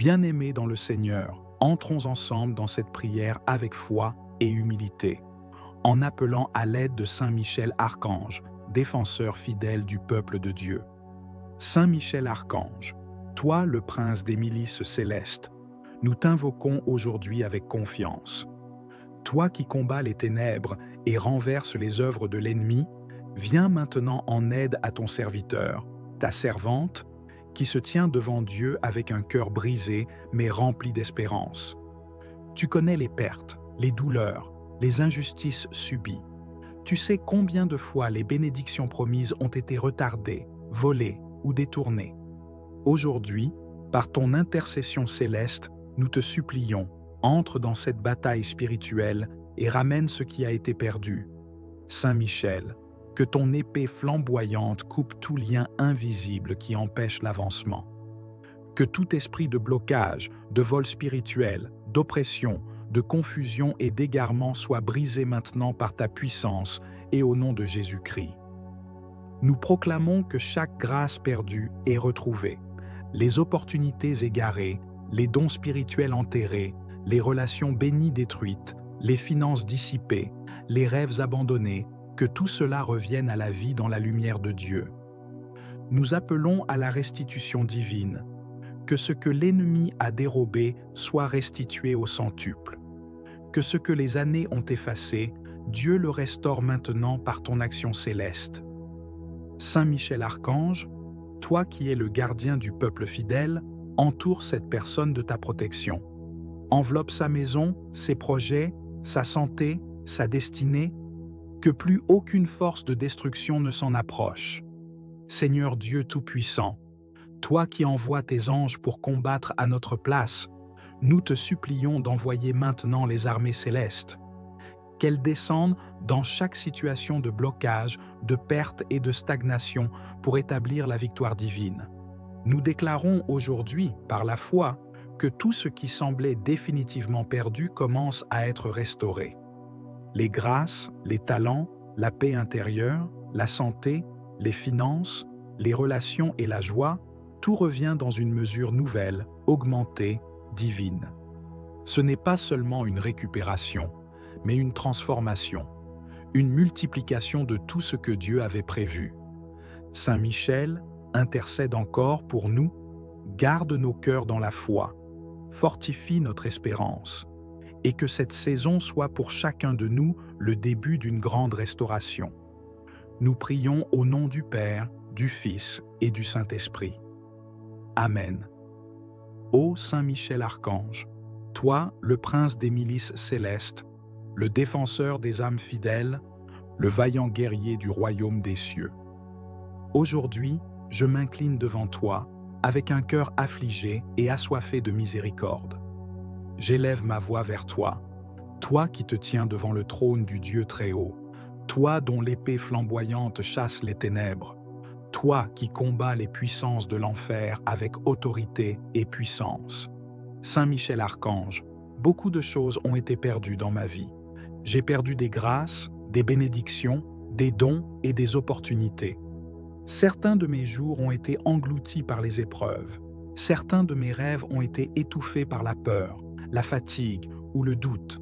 Bien-aimés dans le Seigneur, entrons ensemble dans cette prière avec foi et humilité, en appelant à l'aide de Saint Michel Archange, défenseur fidèle du peuple de Dieu. Saint Michel Archange, toi le prince des milices célestes, nous t'invoquons aujourd'hui avec confiance. Toi qui combats les ténèbres et renverses les œuvres de l'ennemi, viens maintenant en aide à ton serviteur, ta servante, qui se tient devant Dieu avec un cœur brisé mais rempli d'espérance. Tu connais les pertes, les douleurs, les injustices subies. Tu sais combien de fois les bénédictions promises ont été retardées, volées ou détournées. Aujourd'hui, par ton intercession céleste, nous te supplions, entre dans cette bataille spirituelle et ramène ce qui a été perdu. Saint Michel, que ton épée flamboyante coupe tout lien invisible qui empêche l'avancement. Que tout esprit de blocage, de vol spirituel, d'oppression, de confusion et d'égarement soit brisé maintenant par ta puissance et au nom de Jésus-Christ. Nous proclamons que chaque grâce perdue est retrouvée, les opportunités égarées, les dons spirituels enterrés, les relations bénies détruites, les finances dissipées, les rêves abandonnés, que tout cela revienne à la vie dans la lumière de Dieu. Nous appelons à la restitution divine, que ce que l'ennemi a dérobé soit restitué au centuple, que ce que les années ont effacé, Dieu le restaure maintenant par ton action céleste. Saint Michel Archange, toi qui es le gardien du peuple fidèle, entoure cette personne de ta protection. Enveloppe sa maison, ses projets, sa santé, sa destinée, que plus aucune force de destruction ne s'en approche. Seigneur Dieu Tout-Puissant, toi qui envoies tes anges pour combattre à notre place, nous te supplions d'envoyer maintenant les armées célestes. Qu'elles descendent dans chaque situation de blocage, de perte et de stagnation pour établir la victoire divine. Nous déclarons aujourd'hui, par la foi, que tout ce qui semblait définitivement perdu commence à être restauré. Les grâces, les talents, la paix intérieure, la santé, les finances, les relations et la joie, tout revient dans une mesure nouvelle, augmentée, divine. Ce n'est pas seulement une récupération, mais une transformation, une multiplication de tout ce que Dieu avait prévu. Saint Michel intercède encore pour nous, garde nos cœurs dans la foi, fortifie notre espérance, et que cette saison soit pour chacun de nous le début d'une grande restauration. Nous prions au nom du Père, du Fils et du Saint-Esprit. Amen. Ô Saint Michel Archange, toi, le prince des milices célestes, le défenseur des âmes fidèles, le vaillant guerrier du royaume des cieux. Aujourd'hui, je m'incline devant toi avec un cœur affligé et assoiffé de miséricorde. J'élève ma voix vers toi, toi qui te tiens devant le trône du Dieu Très-Haut, toi dont l'épée flamboyante chasse les ténèbres, toi qui combats les puissances de l'enfer avec autorité et puissance. Saint Michel Archange, beaucoup de choses ont été perdues dans ma vie. J'ai perdu des grâces, des bénédictions, des dons et des opportunités. Certains de mes jours ont été engloutis par les épreuves. Certains de mes rêves ont été étouffés par la peur, la fatigue ou le doute.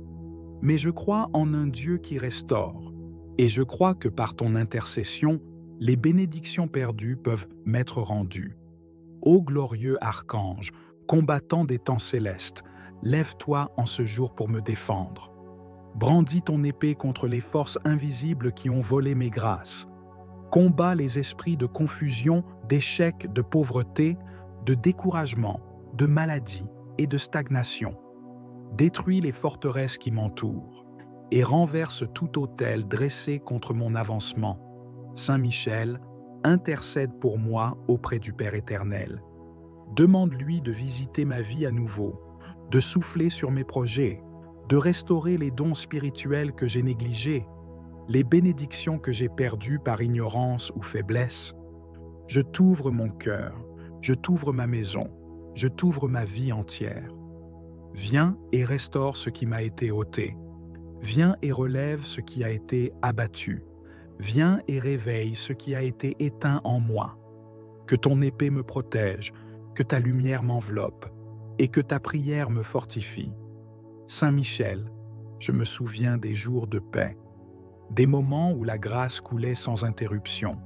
Mais je crois en un Dieu qui restaure, et je crois que par ton intercession, les bénédictions perdues peuvent m'être rendues. Ô glorieux archange, combattant des temps célestes, lève-toi en ce jour pour me défendre. Brandis ton épée contre les forces invisibles qui ont volé mes grâces. Combats les esprits de confusion, d'échec, de pauvreté, de découragement, de maladie et de stagnation. Détruis les forteresses qui m'entourent et renverse tout autel dressé contre mon avancement. Saint Michel, intercède pour moi auprès du Père éternel. Demande-lui de visiter ma vie à nouveau, de souffler sur mes projets, de restaurer les dons spirituels que j'ai négligés, les bénédictions que j'ai perdues par ignorance ou faiblesse. Je t'ouvre mon cœur, je t'ouvre ma maison, je t'ouvre ma vie entière. Viens et restaure ce qui m'a été ôté. Viens et relève ce qui a été abattu. Viens et réveille ce qui a été éteint en moi. Que ton épée me protège, que ta lumière m'enveloppe, et que ta prière me fortifie. Saint Michel, je me souviens des jours de paix, des moments où la grâce coulait sans interruption,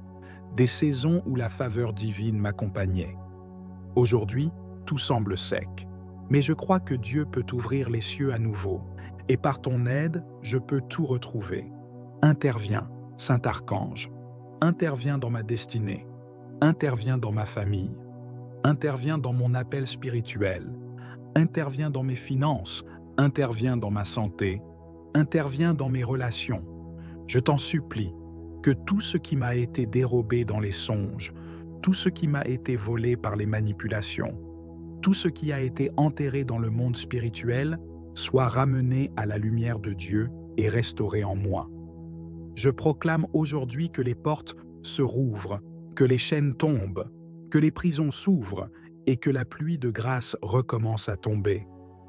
des saisons où la faveur divine m'accompagnait. Aujourd'hui, tout semble sec, mais je crois que Dieu peut ouvrir les cieux à nouveau, et par ton aide, je peux tout retrouver. Interviens, Saint Archange, interviens dans ma destinée, interviens dans ma famille, interviens dans mon appel spirituel, interviens dans mes finances, interviens dans ma santé, interviens dans mes relations. Je t'en supplie, que tout ce qui m'a été dérobé dans les songes, tout ce qui m'a été volé par les manipulations, tout ce qui a été enterré dans le monde spirituel, soit ramené à la lumière de Dieu et restauré en moi. Je proclame aujourd'hui que les portes se rouvrent, que les chaînes tombent, que les prisons s'ouvrent et que la pluie de grâce recommence à tomber,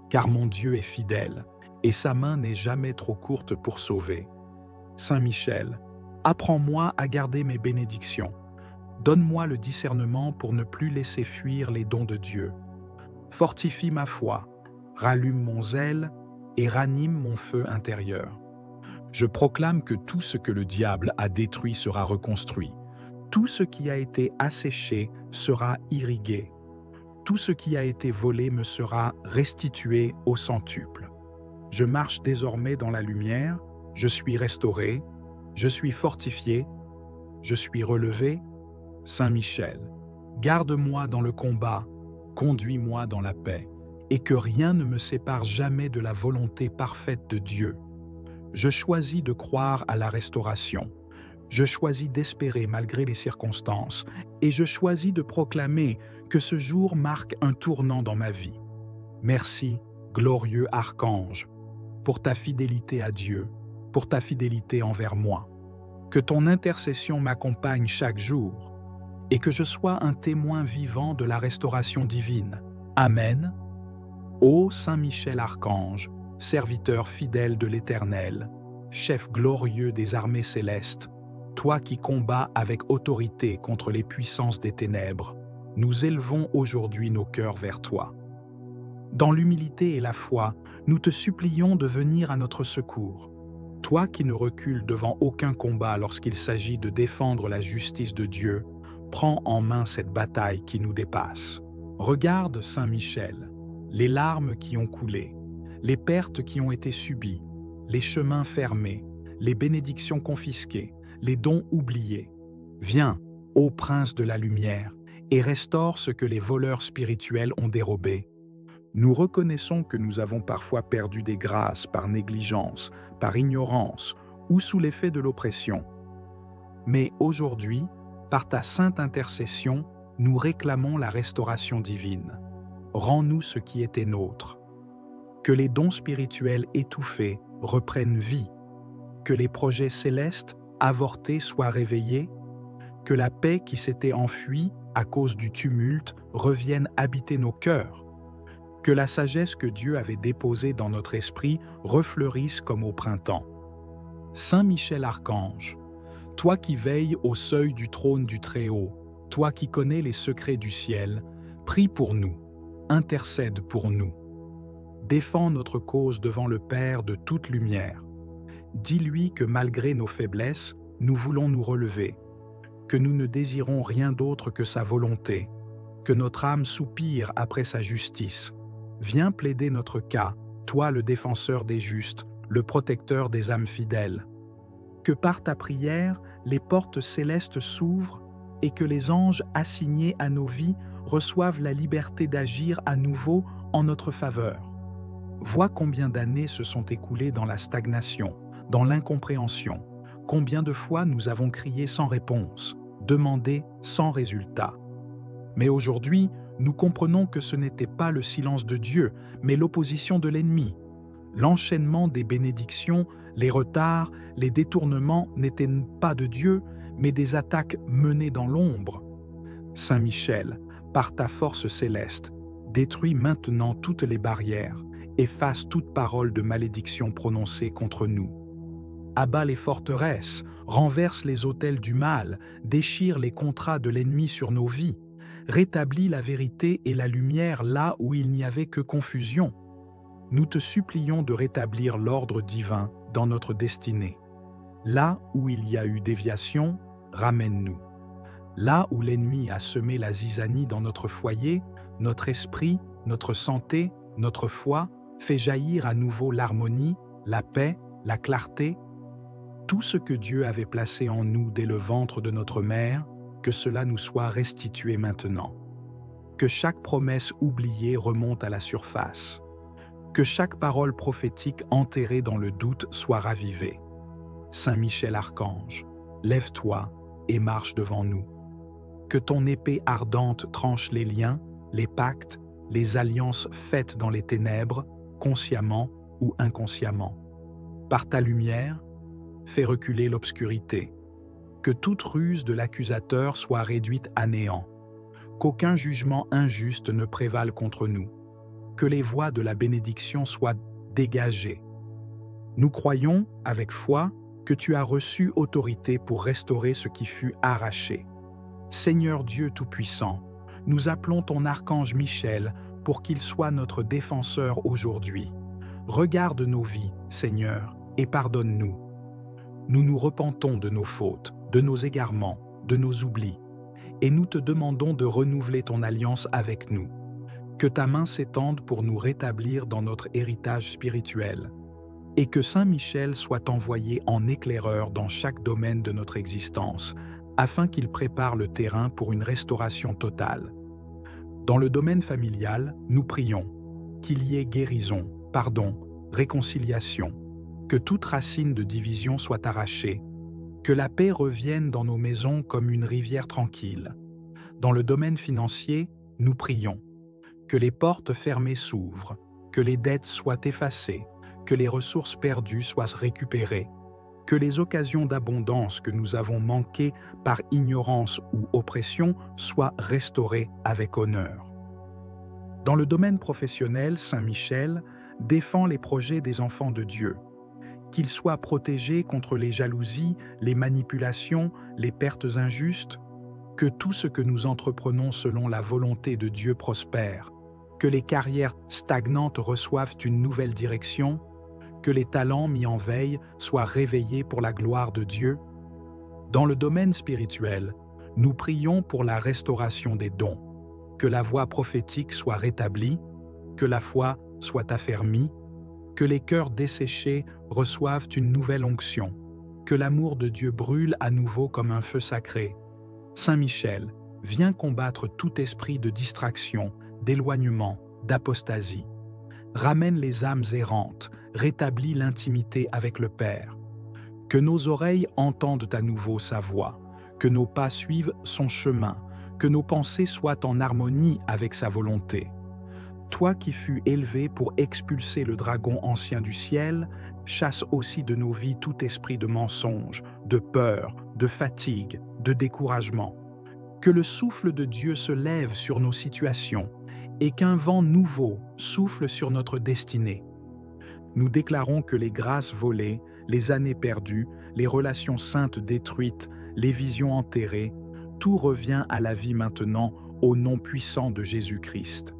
car mon Dieu est fidèle et sa main n'est jamais trop courte pour sauver. Saint Michel, apprends-moi à garder mes bénédictions. Donne-moi le discernement pour ne plus laisser fuir les dons de Dieu. Fortifie ma foi, rallume mon zèle et ranime mon feu intérieur. Je proclame que tout ce que le diable a détruit sera reconstruit. Tout ce qui a été asséché sera irrigué. Tout ce qui a été volé me sera restitué au centuple. Je marche désormais dans la lumière, je suis restauré, je suis fortifié, je suis relevé. Saint Michel, garde-moi dans le combat, conduis-moi dans la paix, et que rien ne me sépare jamais de la volonté parfaite de Dieu. Je choisis de croire à la restauration. Je choisis d'espérer malgré les circonstances, et je choisis de proclamer que ce jour marque un tournant dans ma vie. Merci, glorieux Archange, pour ta fidélité à Dieu, pour ta fidélité envers moi. Que ton intercession m'accompagne chaque jour, et que je sois un témoin vivant de la restauration divine. Amen. Ô Saint Michel Archange, serviteur fidèle de l'Éternel, chef glorieux des armées célestes, toi qui combats avec autorité contre les puissances des ténèbres, nous élevons aujourd'hui nos cœurs vers toi. Dans l'humilité et la foi, nous te supplions de venir à notre secours. Toi qui ne recules devant aucun combat lorsqu'il s'agit de défendre la justice de Dieu, prends en main cette bataille qui nous dépasse. Regarde, Saint Michel, les larmes qui ont coulé, les pertes qui ont été subies, les chemins fermés, les bénédictions confisquées, les dons oubliés. Viens, ô Prince de la lumière, et restaure ce que les voleurs spirituels ont dérobé. Nous reconnaissons que nous avons parfois perdu des grâces par négligence, par ignorance ou sous l'effet de l'oppression. Mais aujourd'hui, par ta sainte intercession, nous réclamons la restauration divine. Rends-nous ce qui était nôtre. Que les dons spirituels étouffés reprennent vie. Que les projets célestes avortés soient réveillés. Que la paix qui s'était enfuie à cause du tumulte revienne habiter nos cœurs. Que la sagesse que Dieu avait déposée dans notre esprit refleurisse comme au printemps. Saint Michel Archange, toi qui veilles au seuil du trône du Très-Haut, toi qui connais les secrets du ciel, prie pour nous, intercède pour nous. Défends notre cause devant le Père de toute lumière. Dis-lui que malgré nos faiblesses, nous voulons nous relever, que nous ne désirons rien d'autre que sa volonté, que notre âme soupire après sa justice. Viens plaider notre cas, toi le défenseur des justes, le protecteur des âmes fidèles. Que par ta prière, les portes célestes s'ouvrent et que les anges assignés à nos vies reçoivent la liberté d'agir à nouveau en notre faveur. Vois combien d'années se sont écoulées dans la stagnation, dans l'incompréhension, combien de fois nous avons crié sans réponse, demandé sans résultat. Mais aujourd'hui, nous comprenons que ce n'était pas le silence de Dieu, mais l'opposition de l'ennemi. L'enchaînement des bénédictions, les retards, les détournements n'étaient pas de Dieu, mais des attaques menées dans l'ombre. Saint Michel, par ta force céleste, détruis maintenant toutes les barrières, efface toute parole de malédiction prononcée contre nous. Abat les forteresses, renverse les autels du mal, déchire les contrats de l'ennemi sur nos vies, Rétablis la vérité et la lumière là où il n'y avait que confusion. Nous te supplions de rétablir l'ordre divin dans notre destinée. Là où il y a eu déviation, ramène-nous. Là où l'ennemi a semé la zizanie dans notre foyer, notre esprit, notre santé, notre foi, fais jaillir à nouveau l'harmonie, la paix, la clarté. Tout ce que Dieu avait placé en nous dès le ventre de notre mère, que cela nous soit restitué maintenant. Que chaque promesse oubliée remonte à la surface. Que chaque parole prophétique enterrée dans le doute soit ravivée. Saint Michel Archange, lève-toi et marche devant nous. Que ton épée ardente tranche les liens, les pactes, les alliances faites dans les ténèbres, consciemment ou inconsciemment. Par ta lumière, fais reculer l'obscurité. Que toute ruse de l'accusateur soit réduite à néant. Qu'aucun jugement injuste ne prévale contre nous. Que les voies de la bénédiction soient dégagées. Nous croyons, avec foi, que tu as reçu autorité pour restaurer ce qui fut arraché. Seigneur Dieu Tout-Puissant, nous appelons ton archange Michel pour qu'il soit notre défenseur aujourd'hui. Regarde nos vies, Seigneur, et pardonne-nous. Nous nous repentons de nos fautes, de nos égarements, de nos oublis, et nous te demandons de renouveler ton alliance avec nous. Que ta main s'étende pour nous rétablir dans notre héritage spirituel, et que Saint Michel soit envoyé en éclaireur dans chaque domaine de notre existence, afin qu'il prépare le terrain pour une restauration totale. Dans le domaine familial, nous prions qu'il y ait guérison, pardon, réconciliation, que toute racine de division soit arrachée, que la paix revienne dans nos maisons comme une rivière tranquille. Dans le domaine financier, nous prions que les portes fermées s'ouvrent, que les dettes soient effacées, que les ressources perdues soient récupérées, que les occasions d'abondance que nous avons manquées par ignorance ou oppression soient restaurées avec honneur. Dans le domaine professionnel, Saint Michel défend les projets des enfants de Dieu, qu'ils soient protégés contre les jalousies, les manipulations, les pertes injustes, que tout ce que nous entreprenons selon la volonté de Dieu prospère, que les carrières stagnantes reçoivent une nouvelle direction, que les talents mis en veille soient réveillés pour la gloire de Dieu. Dans le domaine spirituel, nous prions pour la restauration des dons, que la voix prophétique soit rétablie, que la foi soit affermie, que les cœurs desséchés reçoivent une nouvelle onction, que l'amour de Dieu brûle à nouveau comme un feu sacré. Saint Michel, viens combattre tout esprit de distraction, d'éloignement, d'apostasie. Ramène les âmes errantes, rétablis l'intimité avec le Père. Que nos oreilles entendent à nouveau sa voix, que nos pas suivent son chemin, que nos pensées soient en harmonie avec sa volonté. Toi qui fus élevé pour expulser le dragon ancien du ciel, chasse aussi de nos vies tout esprit de mensonge, de peur, de fatigue, de découragement. Que le souffle de Dieu se lève sur nos situations et qu'un vent nouveau souffle sur notre destinée. Nous déclarons que les grâces volées, les années perdues, les relations saintes détruites, les visions enterrées, tout revient à la vie maintenant au nom puissant de Jésus-Christ.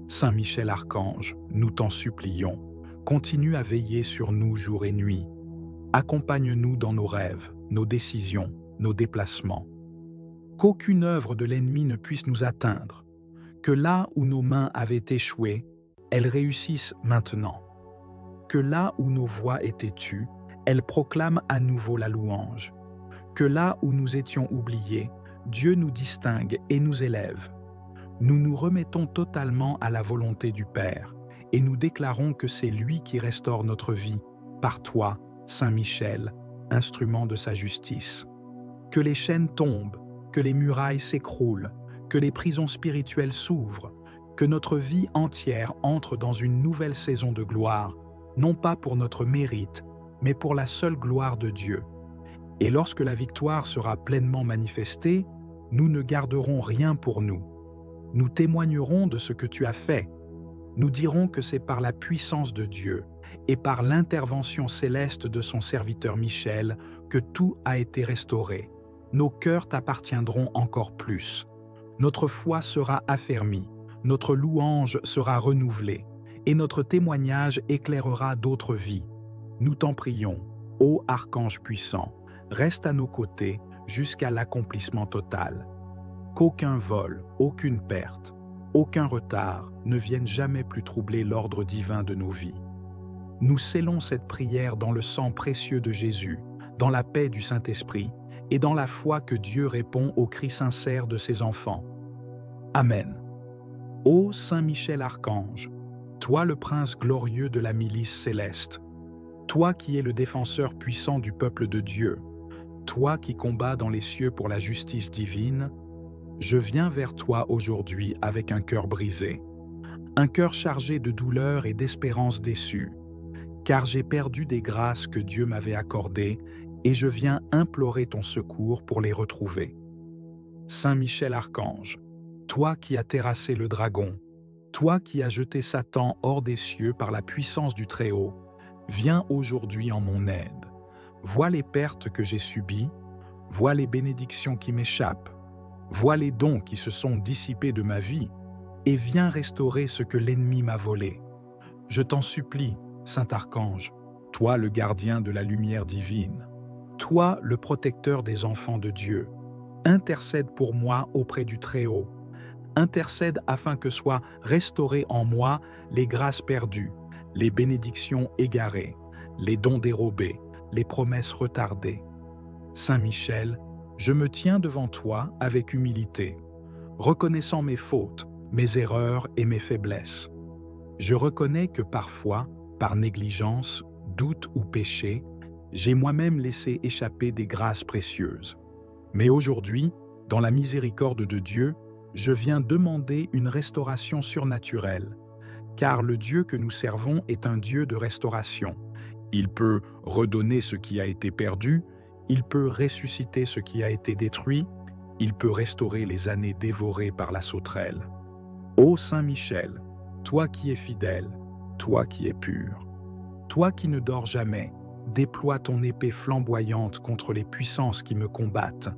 Saint Michel Archange, nous t'en supplions, continue à veiller sur nous jour et nuit. Accompagne-nous dans nos rêves, nos décisions, nos déplacements. Qu'aucune œuvre de l'ennemi ne puisse nous atteindre. Que là où nos mains avaient échoué, elles réussissent maintenant. Que là où nos voix étaient tues, elles proclament à nouveau la louange. Que là où nous étions oubliés, Dieu nous distingue et nous élève. Nous nous remettons totalement à la volonté du Père et nous déclarons que c'est lui qui restaure notre vie, par toi, Saint Michel, instrument de sa justice. Que les chaînes tombent, que les murailles s'écroulent, que les prisons spirituelles s'ouvrent, que notre vie entière entre dans une nouvelle saison de gloire, non pas pour notre mérite, mais pour la seule gloire de Dieu. Et lorsque la victoire sera pleinement manifestée, nous ne garderons rien pour nous. Nous témoignerons de ce que tu as fait. Nous dirons que c'est par la puissance de Dieu et par l'intervention céleste de son serviteur Michel que tout a été restauré. Nos cœurs t'appartiendront encore plus. Notre foi sera affermie, notre louange sera renouvelée, et notre témoignage éclairera d'autres vies. Nous t'en prions, ô Archange puissant, reste à nos côtés jusqu'à l'accomplissement total. Qu'aucun vol, aucune perte, aucun retard ne vienne jamais plus troubler l'ordre divin de nos vies. Nous scellons cette prière dans le sang précieux de Jésus, dans la paix du Saint-Esprit et dans la foi que Dieu répond aux cris sincères de ses enfants. Amen. Ô Saint Michel Archange, toi le prince glorieux de la milice céleste, toi qui es le défenseur puissant du peuple de Dieu, toi qui combats dans les cieux pour la justice divine, je viens vers toi aujourd'hui avec un cœur brisé, un cœur chargé de douleur et d'espérance déçue, car j'ai perdu des grâces que Dieu m'avait accordées et je viens implorer ton secours pour les retrouver. Saint Michel Archange, toi qui as terrassé le dragon, toi qui as jeté Satan hors des cieux par la puissance du Très-Haut, viens aujourd'hui en mon aide. Vois les pertes que j'ai subies, vois les bénédictions qui m'échappent, vois les dons qui se sont dissipés de ma vie, et viens restaurer ce que l'ennemi m'a volé. Je t'en supplie, Saint Archange, toi le gardien de la lumière divine, toi le protecteur des enfants de Dieu, intercède pour moi auprès du Très-Haut. Intercède afin que soient restaurées en moi les grâces perdues, les bénédictions égarées, les dons dérobés, les promesses retardées. Saint Michel, je me tiens devant toi avec humilité, reconnaissant mes fautes, mes erreurs et mes faiblesses. Je reconnais que parfois, par négligence, doute ou péché, j'ai moi-même laissé échapper des grâces précieuses. Mais aujourd'hui, dans la miséricorde de Dieu, je viens demander une restauration surnaturelle, car le Dieu que nous servons est un Dieu de restauration. Il peut redonner ce qui a été perdu, il peut ressusciter ce qui a été détruit, il peut restaurer les années dévorées par la sauterelle. Ô Saint Michel, toi qui es fidèle, toi qui es pur, toi qui ne dors jamais, déploie ton épée flamboyante contre les puissances qui me combattent,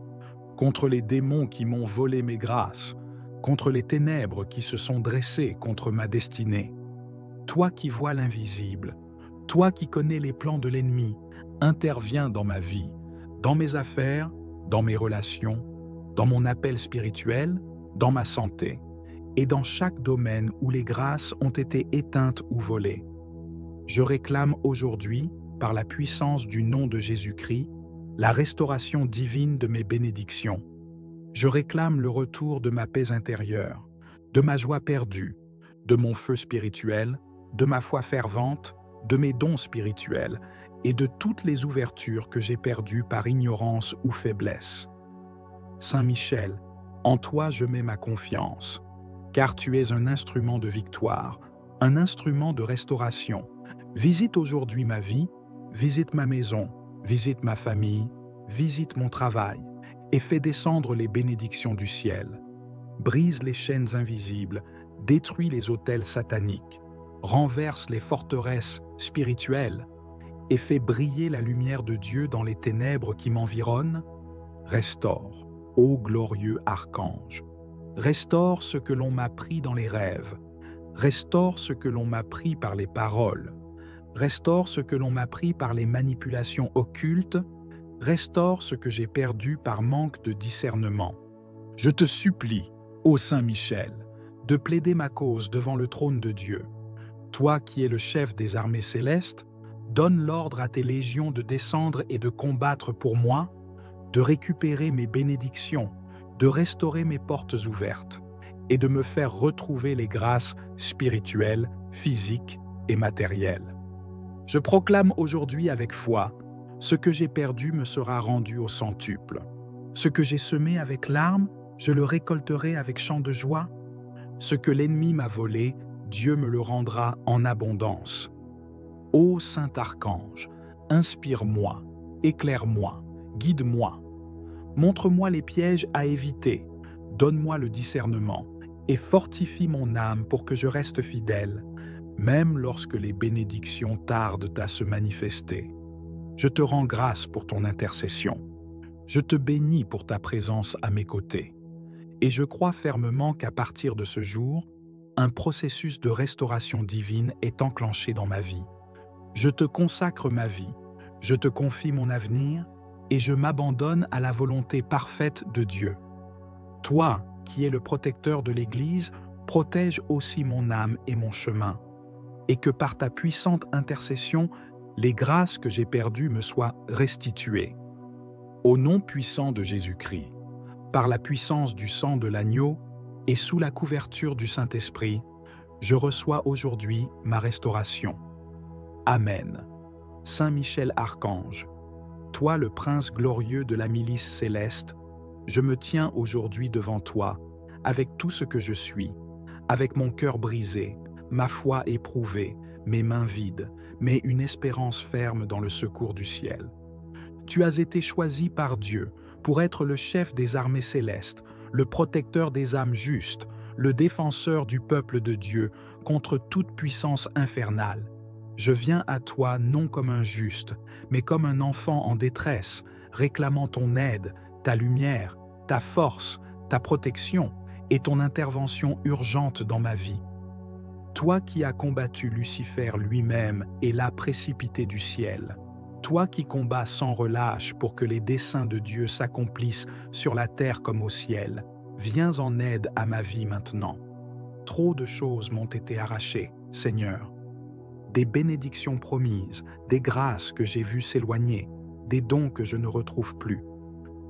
contre les démons qui m'ont volé mes grâces, contre les ténèbres qui se sont dressées contre ma destinée. Toi qui vois l'invisible, toi qui connais les plans de l'ennemi, interviens dans ma vie, dans mes affaires, dans mes relations, dans mon appel spirituel, dans ma santé, et dans chaque domaine où les grâces ont été éteintes ou volées. Je réclame aujourd'hui, par la puissance du nom de Jésus-Christ, la restauration divine de mes bénédictions. Je réclame le retour de ma paix intérieure, de ma joie perdue, de mon feu spirituel, de ma foi fervente, de mes dons spirituels et de toutes les ouvertures que j'ai perdues par ignorance ou faiblesse. Saint Michel, en toi je mets ma confiance, car tu es un instrument de victoire, un instrument de restauration. Visite aujourd'hui ma vie, visite ma maison, visite ma famille, visite mon travail, et fais descendre les bénédictions du ciel. Brise les chaînes invisibles, détruis les autels sataniques, renverse les forteresses spirituelles et fais briller la lumière de Dieu dans les ténèbres qui m'environnent. Restaure, ô glorieux archange. Restaure ce que l'on m'a pris dans les rêves. Restaure ce que l'on m'a pris par les paroles. Restaure ce que l'on m'a pris par les manipulations occultes. Restaure ce que j'ai perdu par manque de discernement. Je te supplie, ô Saint Michel, de plaider ma cause devant le trône de Dieu. Toi qui es le chef des armées célestes, donne l'ordre à tes légions de descendre et de combattre pour moi, de récupérer mes bénédictions, de restaurer mes portes ouvertes et de me faire retrouver les grâces spirituelles, physiques et matérielles. Je proclame aujourd'hui avec foi, ce que j'ai perdu me sera rendu au centuple. Ce que j'ai semé avec larmes, je le récolterai avec chant de joie. Ce que l'ennemi m'a volé, Dieu me le rendra en abondance. Ô Saint Archange, inspire-moi, éclaire-moi, guide-moi. Montre-moi les pièges à éviter, donne-moi le discernement et fortifie mon âme pour que je reste fidèle, même lorsque les bénédictions tardent à se manifester. Je te rends grâce pour ton intercession. Je te bénis pour ta présence à mes côtés. Et je crois fermement qu'à partir de ce jour, un processus de restauration divine est enclenché dans ma vie. Je te consacre ma vie, je te confie mon avenir et je m'abandonne à la volonté parfaite de Dieu. Toi, qui es le protecteur de l'Église, protège aussi mon âme et mon chemin, et que par ta puissante intercession, les grâces que j'ai perdues me soient restituées. Au nom puissant de Jésus-Christ, par la puissance du sang de l'agneau et sous la couverture du Saint-Esprit, je reçois aujourd'hui ma restauration. Amen. Saint Michel Archange, toi le prince glorieux de la milice céleste, je me tiens aujourd'hui devant toi, avec tout ce que je suis, avec mon cœur brisé, ma foi éprouvée, mes mains vides, mais une espérance ferme dans le secours du ciel. Tu as été choisi par Dieu pour être le chef des armées célestes, le protecteur des âmes justes, le défenseur du peuple de Dieu contre toute puissance infernale. Je viens à toi non comme un juste, mais comme un enfant en détresse, réclamant ton aide, ta lumière, ta force, ta protection et ton intervention urgente dans ma vie. Toi qui as combattu Lucifer lui-même et l'as précipité du ciel, toi qui combats sans relâche pour que les desseins de Dieu s'accomplissent sur la terre comme au ciel, viens en aide à ma vie maintenant. Trop de choses m'ont été arrachées, Seigneur. Des bénédictions promises, des grâces que j'ai vues s'éloigner, des dons que je ne retrouve plus.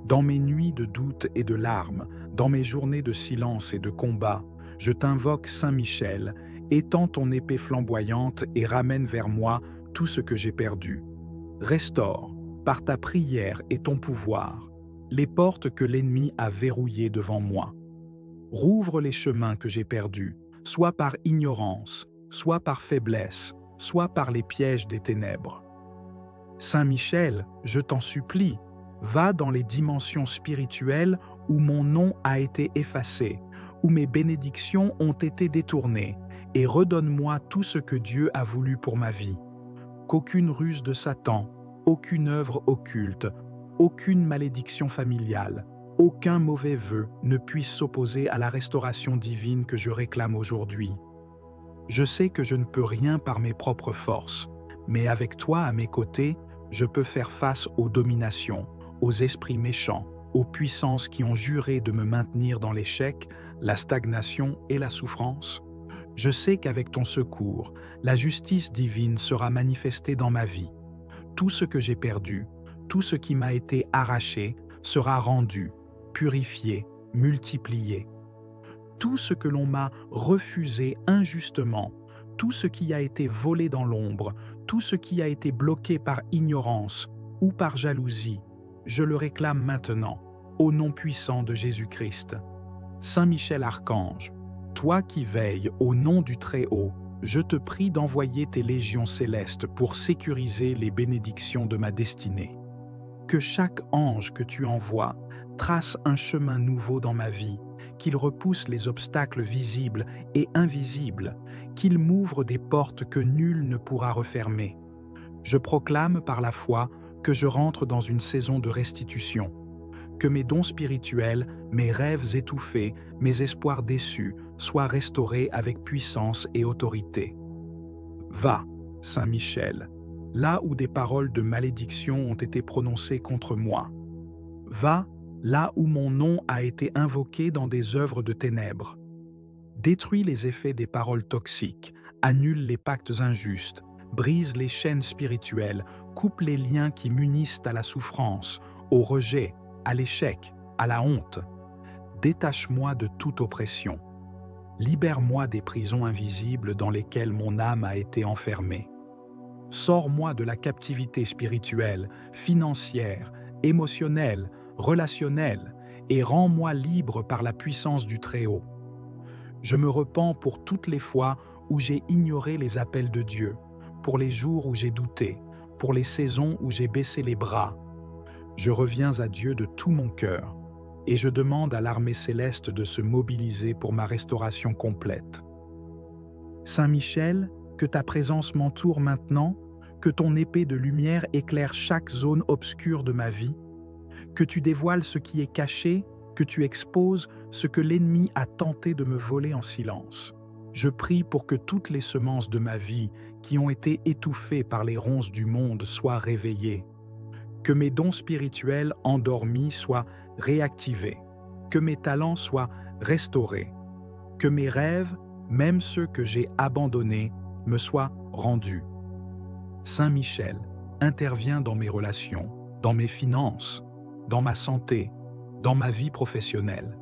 Dans mes nuits de doute et de larmes, dans mes journées de silence et de combat, je t'invoque Saint Michel, étends ton épée flamboyante et ramène vers moi tout ce que j'ai perdu. Restaure, par ta prière et ton pouvoir, les portes que l'ennemi a verrouillées devant moi. Rouvre les chemins que j'ai perdus, soit par ignorance, soit par faiblesse, soit par les pièges des ténèbres. Saint Michel, je t'en supplie, va dans les dimensions spirituelles où mon nom a été effacé, où mes bénédictions ont été détournées, et redonne-moi tout ce que Dieu a voulu pour ma vie. Qu'aucune ruse de Satan, aucune œuvre occulte, aucune malédiction familiale, aucun mauvais vœu ne puisse s'opposer à la restauration divine que je réclame aujourd'hui. Je sais que je ne peux rien par mes propres forces, mais avec toi à mes côtés, je peux faire face aux dominations, aux esprits méchants, aux puissances qui ont juré de me maintenir dans l'échec, la stagnation et la souffrance. Je sais qu'avec ton secours, la justice divine sera manifestée dans ma vie. Tout ce que j'ai perdu, tout ce qui m'a été arraché, sera rendu, purifié, multiplié. Tout ce que l'on m'a refusé injustement, tout ce qui a été volé dans l'ombre, tout ce qui a été bloqué par ignorance ou par jalousie, je le réclame maintenant, au nom puissant de Jésus-Christ. Saint Michel Archange, toi qui veilles au nom du Très-Haut, je te prie d'envoyer tes légions célestes pour sécuriser les bénédictions de ma destinée. Que chaque ange que tu envoies trace un chemin nouveau dans ma vie, qu'il repousse les obstacles visibles et invisibles, qu'il m'ouvre des portes que nul ne pourra refermer. Je proclame par la foi que je rentre dans une saison de restitution, que mes dons spirituels, mes rêves étouffés, mes espoirs déçus soient restaurés avec puissance et autorité. Va, Saint Michel, là où des paroles de malédiction ont été prononcées contre moi. Va, là où mon nom a été invoqué dans des œuvres de ténèbres. Détruis les effets des paroles toxiques, annule les pactes injustes, brise les chaînes spirituelles, coupe les liens qui m'unissent à la souffrance, au rejet, à l'échec, à la honte. Détache-moi de toute oppression. Libère-moi des prisons invisibles dans lesquelles mon âme a été enfermée. Sors-moi de la captivité spirituelle, financière, émotionnelle, relationnelle, et rends-moi libre par la puissance du Très-Haut. Je me repens pour toutes les fois où j'ai ignoré les appels de Dieu, pour les jours où j'ai douté, pour les saisons où j'ai baissé les bras. Je reviens à Dieu de tout mon cœur, et je demande à l'armée céleste de se mobiliser pour ma restauration complète. Saint Michel, que ta présence m'entoure maintenant, que ton épée de lumière éclaire chaque zone obscure de ma vie, que tu dévoiles ce qui est caché que tu exposes ce que l'ennemi a tenté de me voler en silence. Je prie pour que toutes les semences de ma vie qui ont été étouffées par les ronces du monde soient réveillées, que mes dons spirituels endormis soient réactivés, que mes talents soient restaurés, que mes rêves, même ceux que j'ai abandonnés, me soient rendus. Saint Michel intervient dans mes relations, dans mes finances, dans ma santé, dans ma vie professionnelle.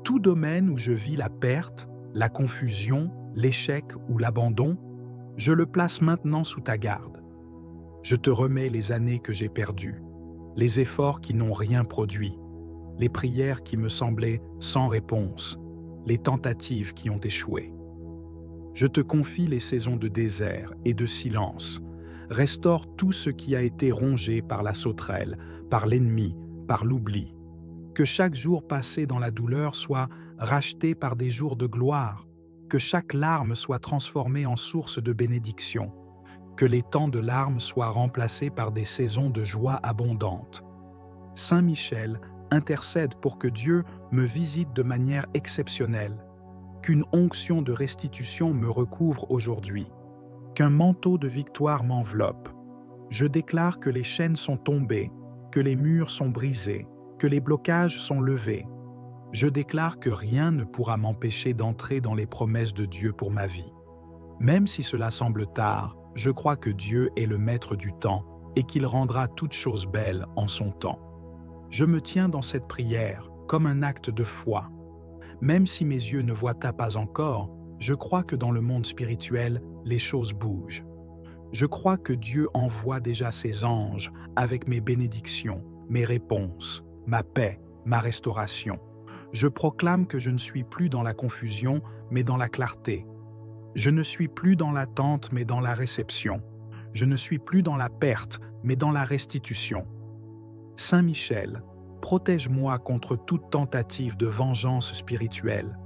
Tout domaine où je vis la perte, la confusion, l'échec ou l'abandon, je le place maintenant sous ta garde. Je te remets les années que j'ai perdues, les efforts qui n'ont rien produit, les prières qui me semblaient sans réponse, les tentatives qui ont échoué. Je te confie les saisons de désert et de silence. Restaure tout ce qui a été rongé par la sauterelle, par l'ennemi, par l'oubli. Que chaque jour passé dans la douleur soit racheté par des jours de gloire, que chaque larme soit transformée en source de bénédiction, que les temps de larmes soient remplacés par des saisons de joie abondante. Saint Michel intercède pour que Dieu me visite de manière exceptionnelle, qu'une onction de restitution me recouvre aujourd'hui, qu'un manteau de victoire m'enveloppe. Je déclare que les chaînes sont tombées, que les murs sont brisés, que les blocages sont levés. Je déclare que rien ne pourra m'empêcher d'entrer dans les promesses de Dieu pour ma vie. Même si cela semble tard, je crois que Dieu est le maître du temps et qu'il rendra toutes choses belles en son temps. Je me tiens dans cette prière comme un acte de foi. Même si mes yeux ne voient pas encore, je crois que dans le monde spirituel, les choses bougent. Je crois que Dieu envoie déjà ses anges avec mes bénédictions, mes réponses, ma paix, ma restauration. Je proclame que je ne suis plus dans la confusion, mais dans la clarté. Je ne suis plus dans l'attente, mais dans la réception. Je ne suis plus dans la perte, mais dans la restitution. Saint Michel, protège-moi contre toute tentative de vengeance spirituelle.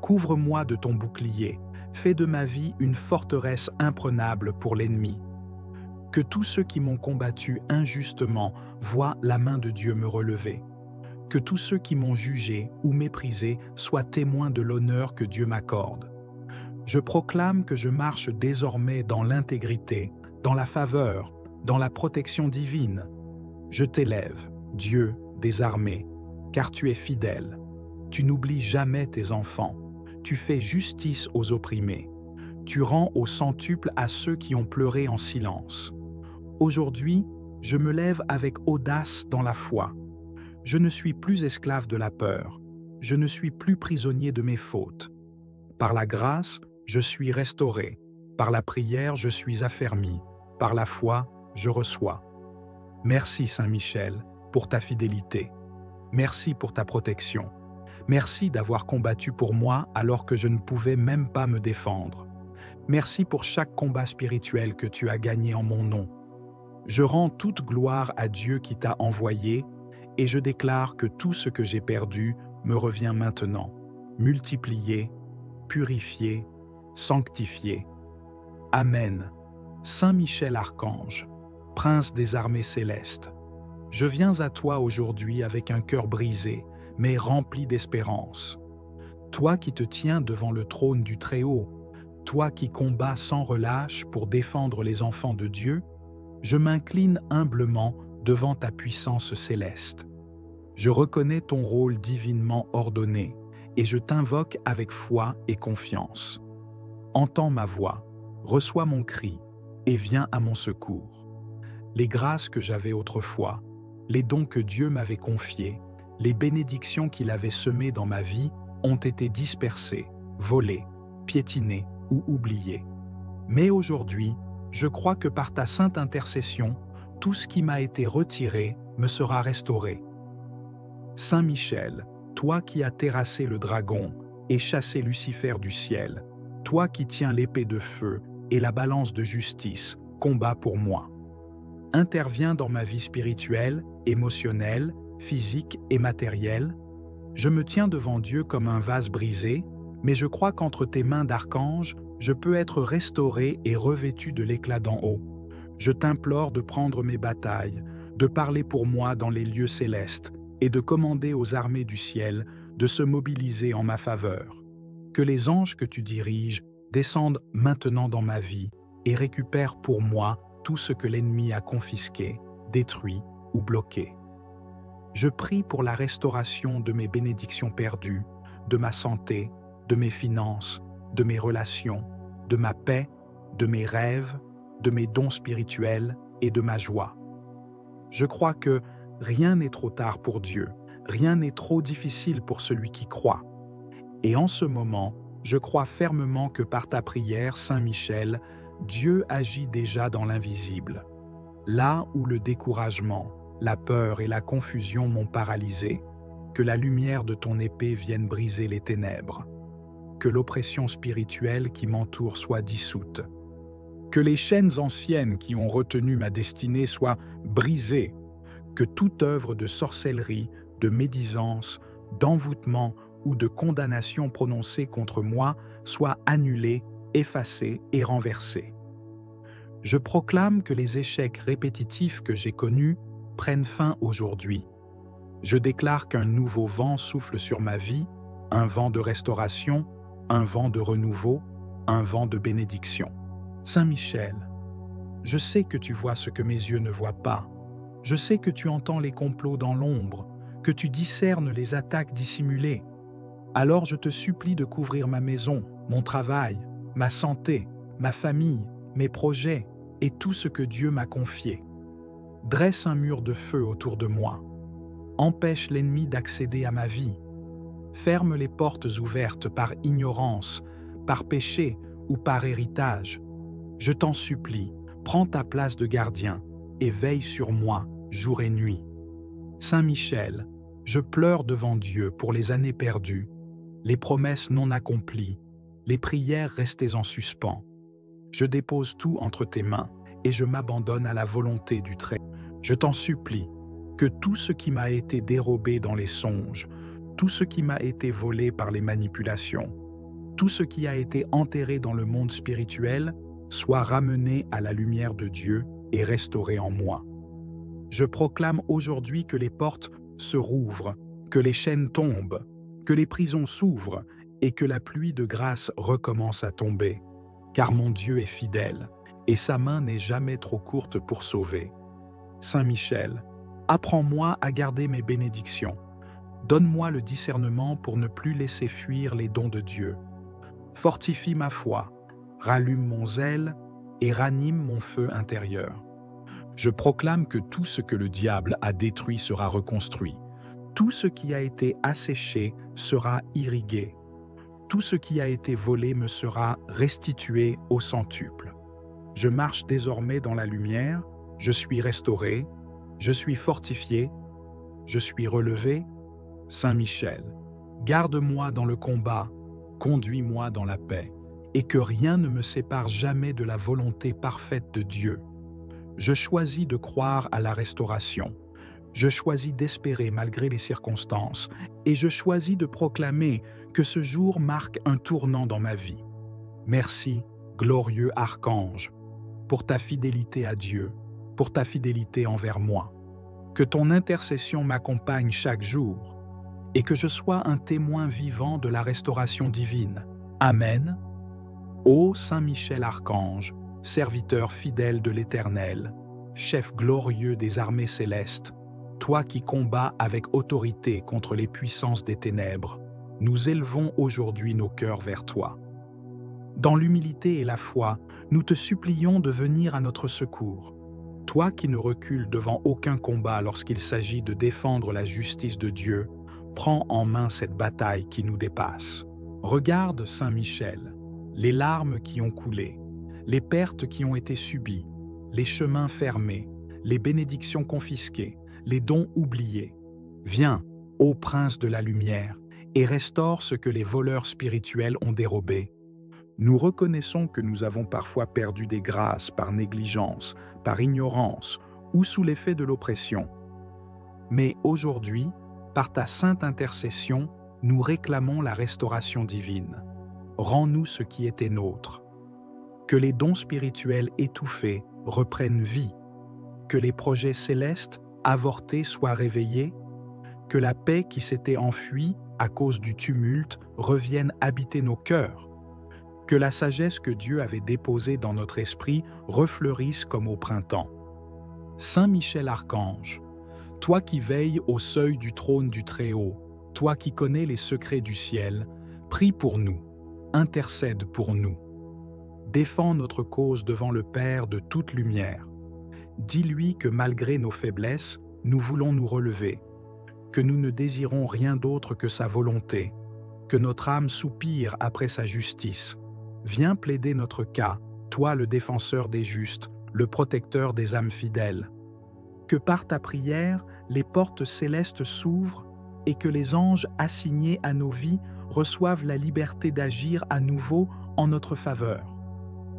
Couvre-moi de ton bouclier, fais de ma vie une forteresse imprenable pour l'ennemi. Que tous ceux qui m'ont combattu injustement voient la main de Dieu me relever. Que tous ceux qui m'ont jugé ou méprisé soient témoins de l'honneur que Dieu m'accorde. Je proclame que je marche désormais dans l'intégrité, dans la faveur, dans la protection divine. Je t'élève, Dieu des armées, car tu es fidèle. Tu n'oublies jamais tes enfants. Tu fais justice aux opprimés. Tu rends au centuple à ceux qui ont pleuré en silence. Aujourd'hui, je me lève avec audace dans la foi. Je ne suis plus esclave de la peur. Je ne suis plus prisonnier de mes fautes. Par la grâce, je suis restauré. Par la prière, je suis affermi. Par la foi, je reçois. Merci Saint Michel pour ta fidélité. Merci pour ta protection. Merci d'avoir combattu pour moi alors que je ne pouvais même pas me défendre. Merci pour chaque combat spirituel que tu as gagné en mon nom. Je rends toute gloire à Dieu qui t'a envoyé et je déclare que tout ce que j'ai perdu me revient maintenant, multiplié, purifié, sanctifié. Amen. Saint Michel Archange, Prince des armées célestes, je viens à toi aujourd'hui avec un cœur brisé, mais rempli d'espérance. Toi qui te tiens devant le trône du Très-Haut, toi qui combats sans relâche pour défendre les enfants de Dieu, je m'incline humblement devant ta puissance céleste. Je reconnais ton rôle divinement ordonné et je t'invoque avec foi et confiance. Entends ma voix, reçois mon cri et viens à mon secours. Les grâces que j'avais autrefois, les dons que Dieu m'avait confiés, les bénédictions qu'il avait semées dans ma vie ont été dispersées, volées, piétinées ou oubliées. Mais aujourd'hui, je crois que par ta sainte intercession, tout ce qui m'a été retiré me sera restauré. Saint Michel, toi qui as terrassé le dragon et chassé Lucifer du ciel, toi qui tiens l'épée de feu et la balance de justice, combats pour moi. Interviens dans ma vie spirituelle, émotionnelle, physique et matérielle. Je me tiens devant Dieu comme un vase brisé, mais je crois qu'entre tes mains d'archange, je peux être restauré et revêtu de l'éclat d'en haut. Je t'implore de prendre mes batailles, de parler pour moi dans les lieux célestes, et de commander aux armées du ciel de se mobiliser en ma faveur. Que les anges que tu diriges descendent maintenant dans ma vie et récupèrent pour moi tout ce que l'ennemi a confisqué, détruit ou bloqué. Je prie pour la restauration de mes bénédictions perdues, de ma santé, de mes finances, de mes relations, de ma paix, de mes rêves, de mes dons spirituels et de ma joie. Je crois que rien n'est trop tard pour Dieu, rien n'est trop difficile pour celui qui croit. Et en ce moment, je crois fermement que par ta prière, Saint Michel, Dieu agit déjà dans l'invisible. Là où le découragement, la peur et la confusion m'ont paralysé, que la lumière de ton épée vienne briser les ténèbres. Que l'oppression spirituelle qui m'entoure soit dissoute. Que les chaînes anciennes qui ont retenu ma destinée soient brisées. Que toute œuvre de sorcellerie, de médisance, d'envoûtement ou de condamnation prononcée contre moi soit annulée, effacée et renversée. Je proclame que les échecs répétitifs que j'ai connus prennent fin aujourd'hui. Je déclare qu'un nouveau vent souffle sur ma vie, un vent de restauration, un vent de renouveau, un vent de bénédiction. Saint Michel, je sais que tu vois ce que mes yeux ne voient pas. Je sais que tu entends les complots dans l'ombre, que tu discernes les attaques dissimulées. Alors je te supplie de couvrir ma maison, mon travail, ma santé, ma famille, mes projets et tout ce que Dieu m'a confié. Dresse un mur de feu autour de moi. Empêche l'ennemi d'accéder à ma vie. Ferme les portes ouvertes par ignorance, par péché ou par héritage. Je t'en supplie, prends ta place de gardien et veille sur moi jour et nuit. Saint Michel, je pleure devant Dieu pour les années perdues, les promesses non accomplies, les prières restées en suspens. Je dépose tout entre tes mains et je m'abandonne à la volonté du Très. Je t'en supplie, que tout ce qui m'a été dérobé dans les songes, tout ce qui m'a été volé par les manipulations, tout ce qui a été enterré dans le monde spirituel, soit ramené à la lumière de Dieu et restauré en moi. Je proclame aujourd'hui que les portes se rouvrent, que les chaînes tombent, que les prisons s'ouvrent et que la pluie de grâce recommence à tomber. Car mon Dieu est fidèle et sa main n'est jamais trop courte pour sauver. Saint Michel, apprends-moi à garder mes bénédictions. Donne-moi le discernement pour ne plus laisser fuir les dons de Dieu. Fortifie ma foi, rallume mon zèle et ranime mon feu intérieur. Je proclame que tout ce que le diable a détruit sera reconstruit. Tout ce qui a été asséché sera irrigué. Tout ce qui a été volé me sera restitué au centuple. Je marche désormais dans la lumière, je suis restauré, je suis fortifié, je suis relevé. Saint Michel, garde-moi dans le combat, conduis-moi dans la paix, et que rien ne me sépare jamais de la volonté parfaite de Dieu. Je choisis de croire à la restauration. Je choisis d'espérer malgré les circonstances, et je choisis de proclamer que ce jour marque un tournant dans ma vie. Merci, glorieux archange, pour ta fidélité à Dieu, pour ta fidélité envers moi. Que ton intercession m'accompagne chaque jour, et que je sois un témoin vivant de la restauration divine. Amen. Ô Saint Michel Archange, serviteur fidèle de l'Éternel, chef glorieux des armées célestes, toi qui combats avec autorité contre les puissances des ténèbres, nous élevons aujourd'hui nos cœurs vers toi. Dans l'humilité et la foi, nous te supplions de venir à notre secours. Toi qui ne recules devant aucun combat lorsqu'il s'agit de défendre la justice de Dieu, prends en main cette bataille qui nous dépasse. Regarde, Saint Michel, les larmes qui ont coulé, les pertes qui ont été subies, les chemins fermés, les bénédictions confisquées, les dons oubliés. Viens, ô prince de la lumière, et restaure ce que les voleurs spirituels ont dérobé. Nous reconnaissons que nous avons parfois perdu des grâces par négligence, par ignorance ou sous l'effet de l'oppression. Mais aujourd'hui, par ta sainte intercession, nous réclamons la restauration divine. Rends-nous ce qui était nôtre. Que les dons spirituels étouffés reprennent vie. Que les projets célestes avortés soient réveillés. Que la paix qui s'était enfuie à cause du tumulte revienne habiter nos cœurs. Que la sagesse que Dieu avait déposée dans notre esprit refleurisse comme au printemps. Saint Michel Archange, toi qui veilles au seuil du trône du Très-Haut, toi qui connais les secrets du ciel, prie pour nous, intercède pour nous. Défends notre cause devant le Père de toute lumière. Dis-lui que malgré nos faiblesses, nous voulons nous relever, que nous ne désirons rien d'autre que sa volonté, que notre âme soupire après sa justice. Viens plaider notre cas, toi le défenseur des justes, le protecteur des âmes fidèles. Que par ta prière, les portes célestes s'ouvrent et que les anges assignés à nos vies reçoivent la liberté d'agir à nouveau en notre faveur.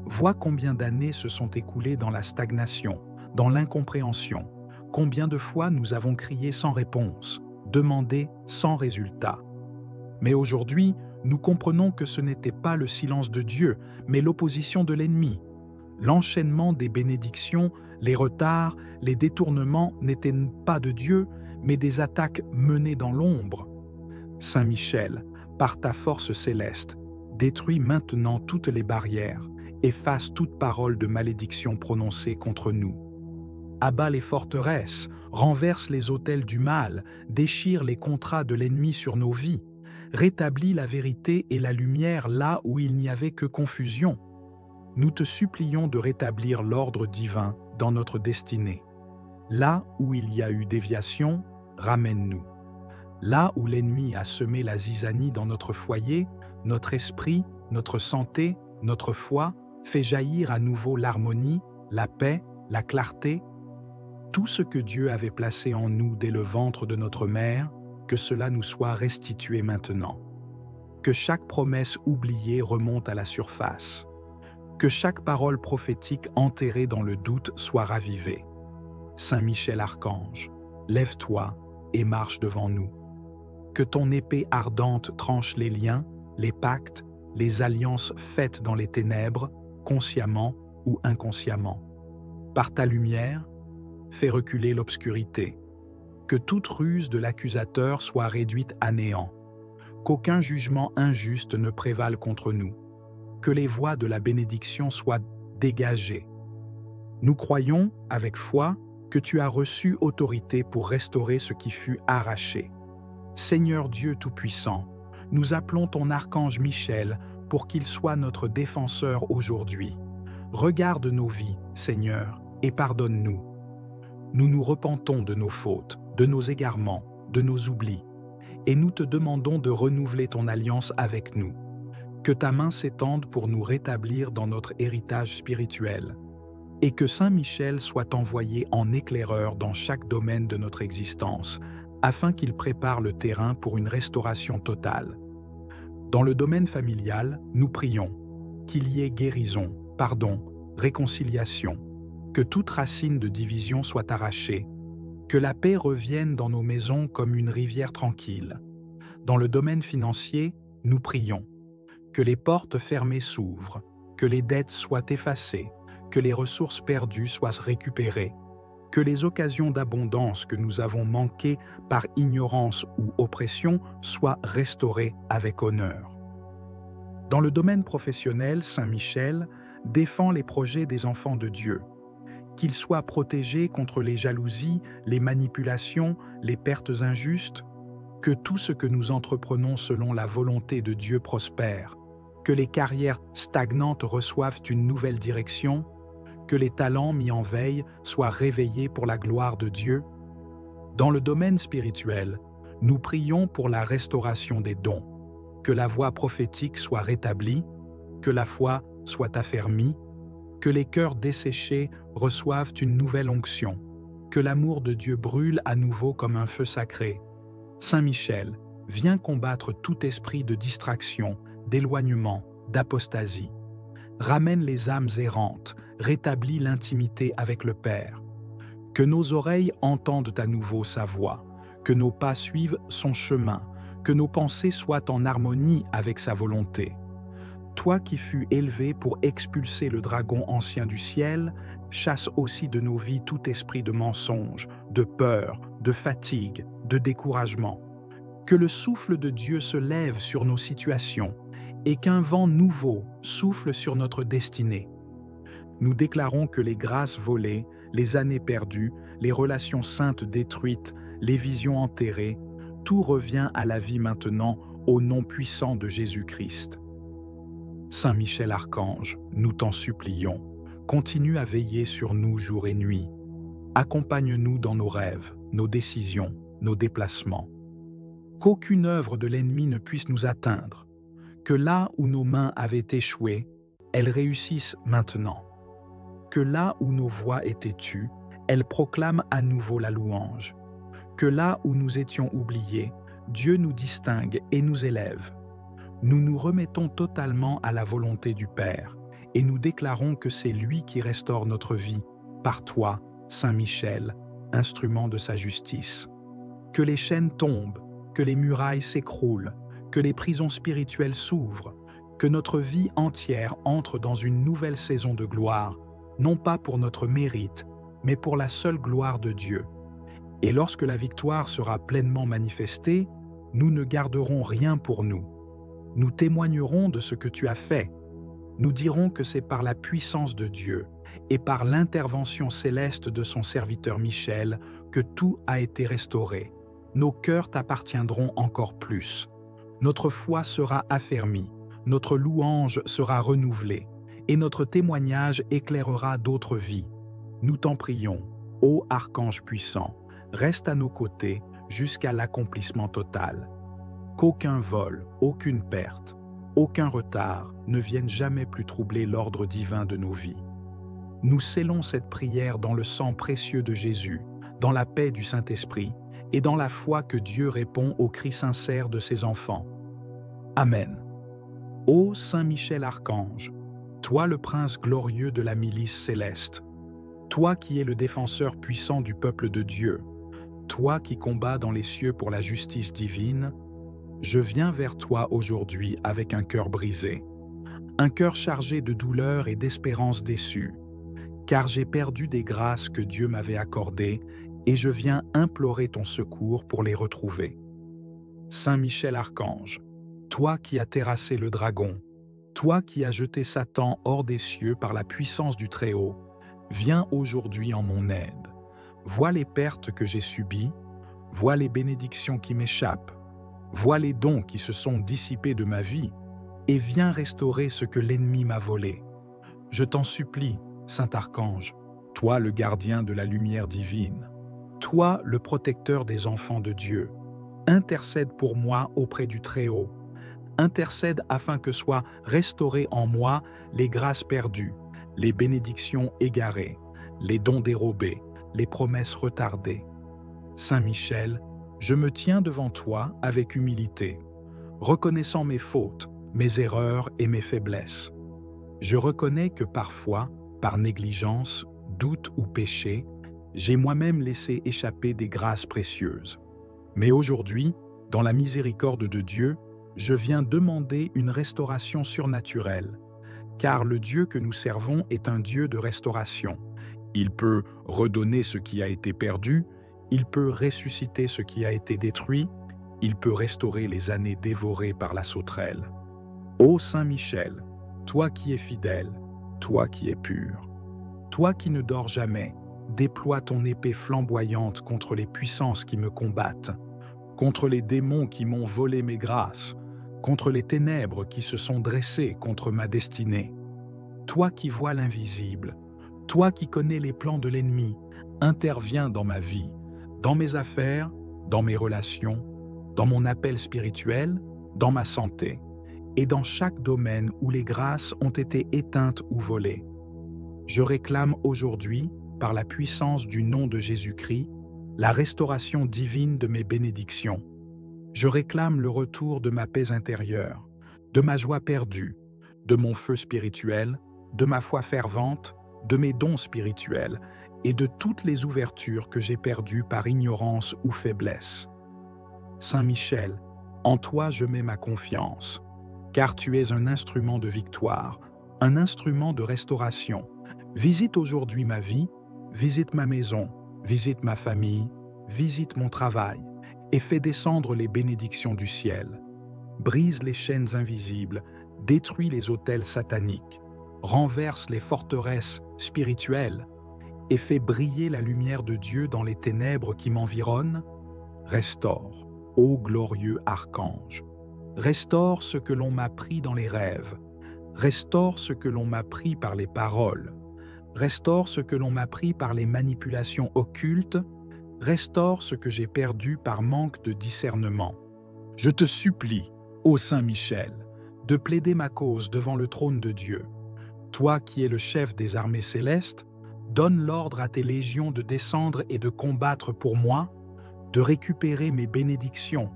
Vois combien d'années se sont écoulées dans la stagnation, dans l'incompréhension, combien de fois nous avons crié sans réponse, demandé sans résultat. Mais aujourd'hui, nous comprenons que ce n'était pas le silence de Dieu, mais l'opposition de l'ennemi. L'enchaînement des bénédictions, les retards, les détournements n'étaient pas de Dieu, mais des attaques menées dans l'ombre. Saint Michel, par ta force céleste, détruis maintenant toutes les barrières, efface toute parole de malédiction prononcée contre nous. Abat les forteresses, renverse les autels du mal, déchire les contrats de l'ennemi sur nos vies, rétablis la vérité et la lumière là où il n'y avait que confusion. Nous te supplions de rétablir l'ordre divin dans notre destinée. Là où il y a eu déviation, ramène-nous. Là où l'ennemi a semé la zizanie dans notre foyer, notre esprit, notre santé, notre foi, fais jaillir à nouveau l'harmonie, la paix, la clarté. Tout ce que Dieu avait placé en nous dès le ventre de notre mère, que cela nous soit restitué maintenant. Que chaque promesse oubliée remonte à la surface. Que chaque parole prophétique enterrée dans le doute soit ravivée. Saint Michel Archange, lève-toi et marche devant nous. Que ton épée ardente tranche les liens, les pactes, les alliances faites dans les ténèbres, consciemment ou inconsciemment. Par ta lumière, fais reculer l'obscurité. Que toute ruse de l'accusateur soit réduite à néant. Qu'aucun jugement injuste ne prévale contre nous. Que les voies de la bénédiction soient dégagées. Nous croyons, avec foi, que tu as reçu autorité pour restaurer ce qui fut arraché. Seigneur Dieu Tout-Puissant, nous appelons ton archange Michel pour qu'il soit notre défenseur aujourd'hui. Regarde nos vies, Seigneur, et pardonne-nous. Nous nous repentons de nos fautes, de nos égarements, de nos oublis, et nous te demandons de renouveler ton alliance avec nous. Que ta main s'étende pour nous rétablir dans notre héritage spirituel, et que Saint Michel soit envoyé en éclaireur dans chaque domaine de notre existence, afin qu'il prépare le terrain pour une restauration totale. Dans le domaine familial, nous prions qu'il y ait guérison, pardon, réconciliation, que toute racine de division soit arrachée, que la paix revienne dans nos maisons comme une rivière tranquille. Dans le domaine financier, nous prions que les portes fermées s'ouvrent, que les dettes soient effacées, que les ressources perdues soient récupérées, que les occasions d'abondance que nous avons manquées par ignorance ou oppression soient restaurées avec honneur. Dans le domaine professionnel, Saint Michel défend les projets des enfants de Dieu, qu'ils soient protégés contre les jalousies, les manipulations, les pertes injustes, que tout ce que nous entreprenons selon la volonté de Dieu prospère, que les carrières stagnantes reçoivent une nouvelle direction, que les talents mis en veille soient réveillés pour la gloire de Dieu. Dans le domaine spirituel, nous prions pour la restauration des dons, que la voix prophétique soit rétablie, que la foi soit affermie, que les cœurs desséchés reçoivent une nouvelle onction, que l'amour de Dieu brûle à nouveau comme un feu sacré. Saint Michel, viens combattre tout esprit de distraction, d'éloignement, d'apostasie. Ramène les âmes errantes, rétablis l'intimité avec le Père. Que nos oreilles entendent à nouveau sa voix, que nos pas suivent son chemin, que nos pensées soient en harmonie avec sa volonté. Toi qui fus élevé pour expulser le dragon ancien du ciel, chasse aussi de nos vies tout esprit de mensonge, de peur, de fatigue, de découragement. Que le souffle de Dieu se lève sur nos situations et qu'un vent nouveau souffle sur notre destinée. Nous déclarons que les grâces volées, les années perdues, les relations saintes détruites, les visions enterrées, tout revient à la vie maintenant au nom puissant de Jésus-Christ. Saint Michel Archange, nous t'en supplions, continue à veiller sur nous jour et nuit. Accompagne-nous dans nos rêves, nos décisions, nos déplacements. Qu'aucune œuvre de l'ennemi ne puisse nous atteindre. Que là où nos mains avaient échoué, elles réussissent maintenant. Que là où nos voix étaient tues, elles proclament à nouveau la louange. Que là où nous étions oubliés, Dieu nous distingue et nous élève. Nous nous remettons totalement à la volonté du Père et nous déclarons que c'est lui qui restaure notre vie, par toi, Saint Michel, instrument de sa justice. Que les chaînes tombent, que les murailles s'écroulent, que les prisons spirituelles s'ouvrent, que notre vie entière entre dans une nouvelle saison de gloire, non pas pour notre mérite, mais pour la seule gloire de Dieu. Et lorsque la victoire sera pleinement manifestée, nous ne garderons rien pour nous. Nous témoignerons de ce que tu as fait. Nous dirons que c'est par la puissance de Dieu et par l'intervention céleste de son serviteur Michel que tout a été restauré. Nos cœurs t'appartiendront encore plus. Notre foi sera affermie, notre louange sera renouvelée, et notre témoignage éclairera d'autres vies. Nous t'en prions, ô Archange puissant, reste à nos côtés jusqu'à l'accomplissement total. Qu'aucun vol, aucune perte, aucun retard ne vienne jamais plus troubler l'ordre divin de nos vies. Nous scellons cette prière dans le sang précieux de Jésus, dans la paix du Saint-Esprit et dans la foi que Dieu répond aux cris sincères de ses enfants. Amen. Ô Saint Michel Archange, toi le prince glorieux de la milice céleste, toi qui es le défenseur puissant du peuple de Dieu, toi qui combats dans les cieux pour la justice divine, je viens vers toi aujourd'hui avec un cœur brisé, un cœur chargé de douleur et d'espérance déçue, car j'ai perdu des grâces que Dieu m'avait accordées et je viens implorer ton secours pour les retrouver. Saint Michel Archange, toi qui as terrassé le dragon, toi qui as jeté Satan hors des cieux par la puissance du Très-Haut, viens aujourd'hui en mon aide. Vois les pertes que j'ai subies, vois les bénédictions qui m'échappent, vois les dons qui se sont dissipés de ma vie, et viens restaurer ce que l'ennemi m'a volé. Je t'en supplie, Saint Archange, toi le gardien de la lumière divine, toi le protecteur des enfants de Dieu, intercède pour moi auprès du Très-Haut, intercède afin que soient restaurées en moi les grâces perdues, les bénédictions égarées, les dons dérobés, les promesses retardées. Saint Michel, je me tiens devant toi avec humilité, reconnaissant mes fautes, mes erreurs et mes faiblesses. Je reconnais que parfois, par négligence, doute ou péché, j'ai moi-même laissé échapper des grâces précieuses. Mais aujourd'hui, dans la miséricorde de Dieu, je viens demander une restauration surnaturelle, car le Dieu que nous servons est un Dieu de restauration. Il peut redonner ce qui a été perdu, il peut ressusciter ce qui a été détruit, il peut restaurer les années dévorées par la sauterelle. Ô Saint Michel, toi qui es fidèle, toi qui es pur, toi qui ne dors jamais, déploie ton épée flamboyante contre les puissances qui me combattent, contre les démons qui m'ont volé mes grâces, contre les ténèbres qui se sont dressées contre ma destinée. Toi qui vois l'invisible, toi qui connais les plans de l'ennemi, interviens dans ma vie, dans mes affaires, dans mes relations, dans mon appel spirituel, dans ma santé, et dans chaque domaine où les grâces ont été éteintes ou volées. Je réclame aujourd'hui, par la puissance du nom de Jésus-Christ, la restauration divine de mes bénédictions. Je réclame le retour de ma paix intérieure, de ma joie perdue, de mon feu spirituel, de ma foi fervente, de mes dons spirituels et de toutes les ouvertures que j'ai perdues par ignorance ou faiblesse. Saint Michel, en toi je mets ma confiance, car tu es un instrument de victoire, un instrument de restauration. Visite aujourd'hui ma vie, visite ma maison, visite ma famille, visite mon travail, et fais descendre les bénédictions du ciel. Brise les chaînes invisibles, détruis les autels sataniques, renverse les forteresses spirituelles et fais briller la lumière de Dieu dans les ténèbres qui m'environnent. Restaure, ô glorieux archange. Restaure ce que l'on m'a pris dans les rêves. Restaure ce que l'on m'a pris par les paroles. Restaure ce que l'on m'a pris par les manipulations occultes. Restaure ce que j'ai perdu par manque de discernement. Je te supplie, ô Saint Michel, de plaider ma cause devant le trône de Dieu. Toi qui es le chef des armées célestes, donne l'ordre à tes légions de descendre et de combattre pour moi, de récupérer mes bénédictions,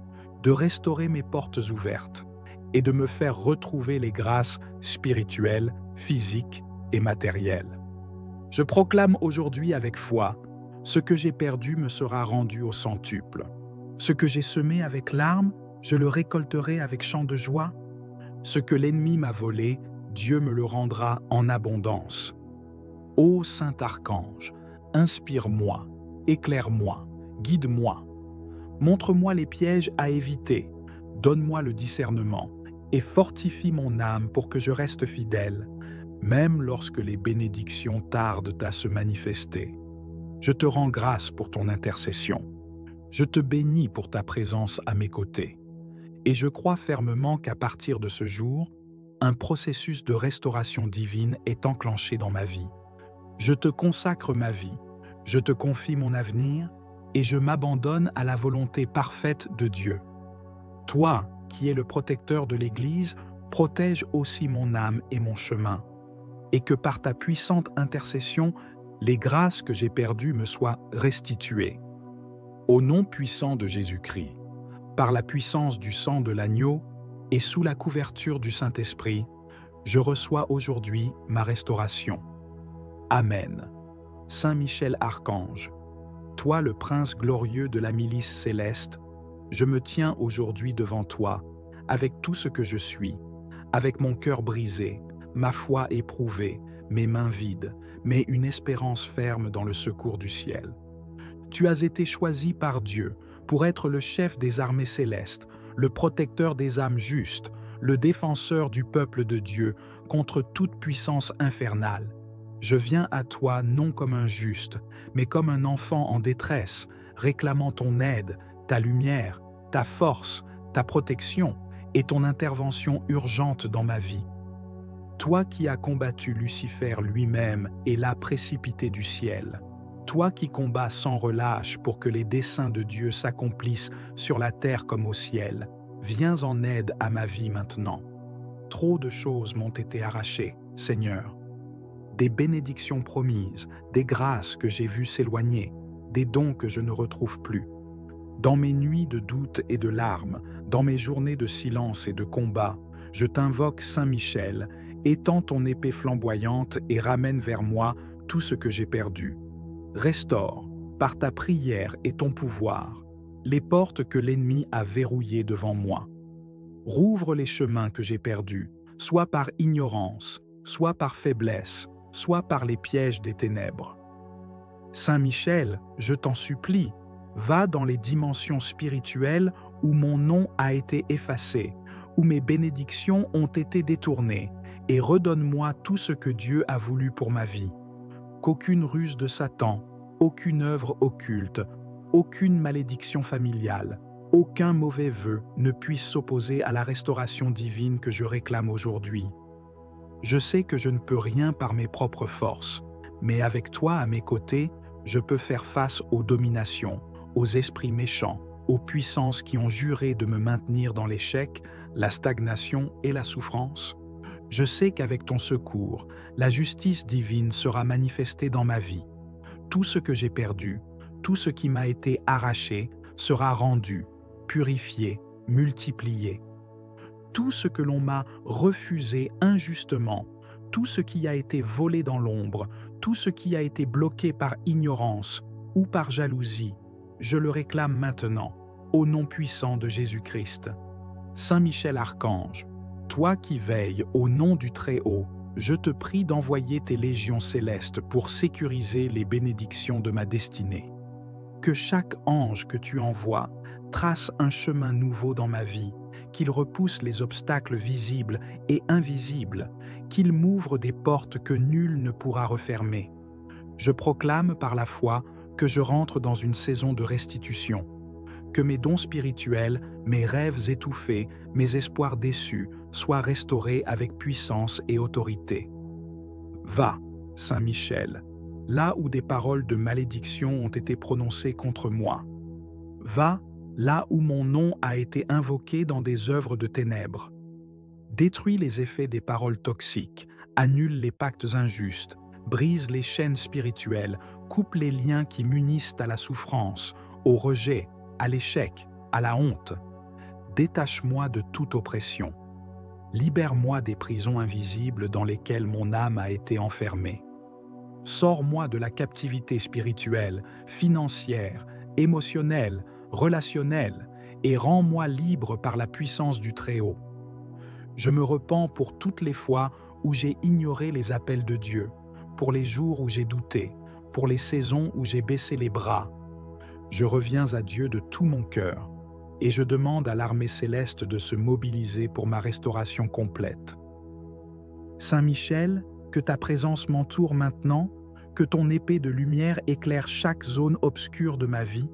de restaurer mes portes ouvertes et de me faire retrouver les grâces spirituelles, physiques et matérielles. Je proclame aujourd'hui avec foi, ce que j'ai perdu me sera rendu au centuple. Ce que j'ai semé avec larmes, je le récolterai avec chant de joie. Ce que l'ennemi m'a volé, Dieu me le rendra en abondance. Ô Saint Archange, inspire-moi, éclaire-moi, guide-moi. Montre-moi les pièges à éviter, donne-moi le discernement et fortifie mon âme pour que je reste fidèle, même lorsque les bénédictions tardent à se manifester. Je te rends grâce pour ton intercession. Je te bénis pour ta présence à mes côtés. Et je crois fermement qu'à partir de ce jour, un processus de restauration divine est enclenché dans ma vie. Je te consacre ma vie, je te confie mon avenir et je m'abandonne à la volonté parfaite de Dieu. Toi, qui es le protecteur de l'Église, protège aussi mon âme et mon chemin, et que par ta puissante intercession, les grâces que j'ai perdues me soient restituées. Au nom puissant de Jésus-Christ, par la puissance du sang de l'agneau et sous la couverture du Saint-Esprit, je reçois aujourd'hui ma restauration. Amen. Saint Michel Archange, toi le prince glorieux de la milice céleste, je me tiens aujourd'hui devant toi, avec tout ce que je suis, avec mon cœur brisé, ma foi éprouvée, mes mains vides, mais une espérance ferme dans le secours du ciel. Tu as été choisi par Dieu pour être le chef des armées célestes, le protecteur des âmes justes, le défenseur du peuple de Dieu contre toute puissance infernale. Je viens à toi non comme un juste, mais comme un enfant en détresse, réclamant ton aide, ta lumière, ta force, ta protection et ton intervention urgente dans ma vie. Toi qui as combattu Lucifer lui-même et l'as précipité du ciel, toi qui combats sans relâche pour que les desseins de Dieu s'accomplissent sur la terre comme au ciel, viens en aide à ma vie maintenant. Trop de choses m'ont été arrachées, Seigneur. Des bénédictions promises, des grâces que j'ai vues s'éloigner, des dons que je ne retrouve plus. Dans mes nuits de doute et de larmes, dans mes journées de silence et de combat, je t'invoque Saint Michel, étends ton épée flamboyante et ramène vers moi tout ce que j'ai perdu. Restaure, par ta prière et ton pouvoir, les portes que l'ennemi a verrouillées devant moi. Rouvre les chemins que j'ai perdus, soit par ignorance, soit par faiblesse, soit par les pièges des ténèbres. Saint Michel, je t'en supplie, va dans les dimensions spirituelles où mon nom a été effacé, où mes bénédictions ont été détournées, et redonne-moi tout ce que Dieu a voulu pour ma vie. Qu'aucune ruse de Satan, aucune œuvre occulte, aucune malédiction familiale, aucun mauvais vœu ne puisse s'opposer à la restauration divine que je réclame aujourd'hui. Je sais que je ne peux rien par mes propres forces, mais avec toi à mes côtés, je peux faire face aux dominations, aux esprits méchants, aux puissances qui ont juré de me maintenir dans l'échec, la stagnation et la souffrance. Je sais qu'avec ton secours, la justice divine sera manifestée dans ma vie. Tout ce que j'ai perdu, tout ce qui m'a été arraché, sera rendu, purifié, multiplié. Tout ce que l'on m'a refusé injustement, tout ce qui a été volé dans l'ombre, tout ce qui a été bloqué par ignorance ou par jalousie, je le réclame maintenant, au nom puissant de Jésus-Christ. Saint Michel Archange, toi qui veilles au nom du Très-Haut, je te prie d'envoyer tes légions célestes pour sécuriser les bénédictions de ma destinée. Que chaque ange que tu envoies trace un chemin nouveau dans ma vie, qu'il repousse les obstacles visibles et invisibles, qu'il m'ouvre des portes que nul ne pourra refermer. Je proclame par la foi que je rentre dans une saison de restitution, que mes dons spirituels, mes rêves étouffés, mes espoirs déçus soient restaurés avec puissance et autorité. Va, Saint Michel, là où des paroles de malédiction ont été prononcées contre moi. Va, là où mon nom a été invoqué dans des œuvres de ténèbres. Détruis les effets des paroles toxiques, annule les pactes injustes, brise les chaînes spirituelles, coupe les liens qui m'unissent à la souffrance, au rejet, à l'échec, à la honte. Détache-moi de toute oppression. Libère-moi des prisons invisibles dans lesquelles mon âme a été enfermée. Sors-moi de la captivité spirituelle, financière, émotionnelle, relationnelle, et rends-moi libre par la puissance du Très-Haut. Je me repens pour toutes les fois où j'ai ignoré les appels de Dieu, pour les jours où j'ai douté, pour les saisons où j'ai baissé les bras. Je reviens à Dieu de tout mon cœur, et je demande à l'armée céleste de se mobiliser pour ma restauration complète. Saint Michel, que ta présence m'entoure maintenant, que ton épée de lumière éclaire chaque zone obscure de ma vie,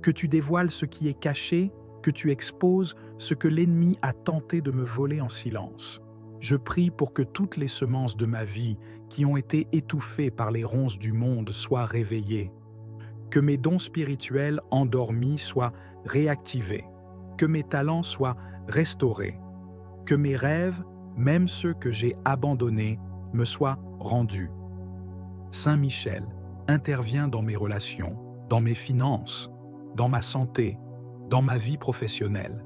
que tu dévoiles ce qui est caché, que tu exposes ce que l'ennemi a tenté de me voler en silence. Je prie pour que toutes les semences de ma vie qui ont été étouffées par les ronces du monde soient réveillées, que mes dons spirituels endormis soient réactivés, que mes talents soient restaurés, que mes rêves, même ceux que j'ai abandonnés, me soient rendus. Saint Michel, interviens dans mes relations, dans mes finances, dans ma santé, dans ma vie professionnelle.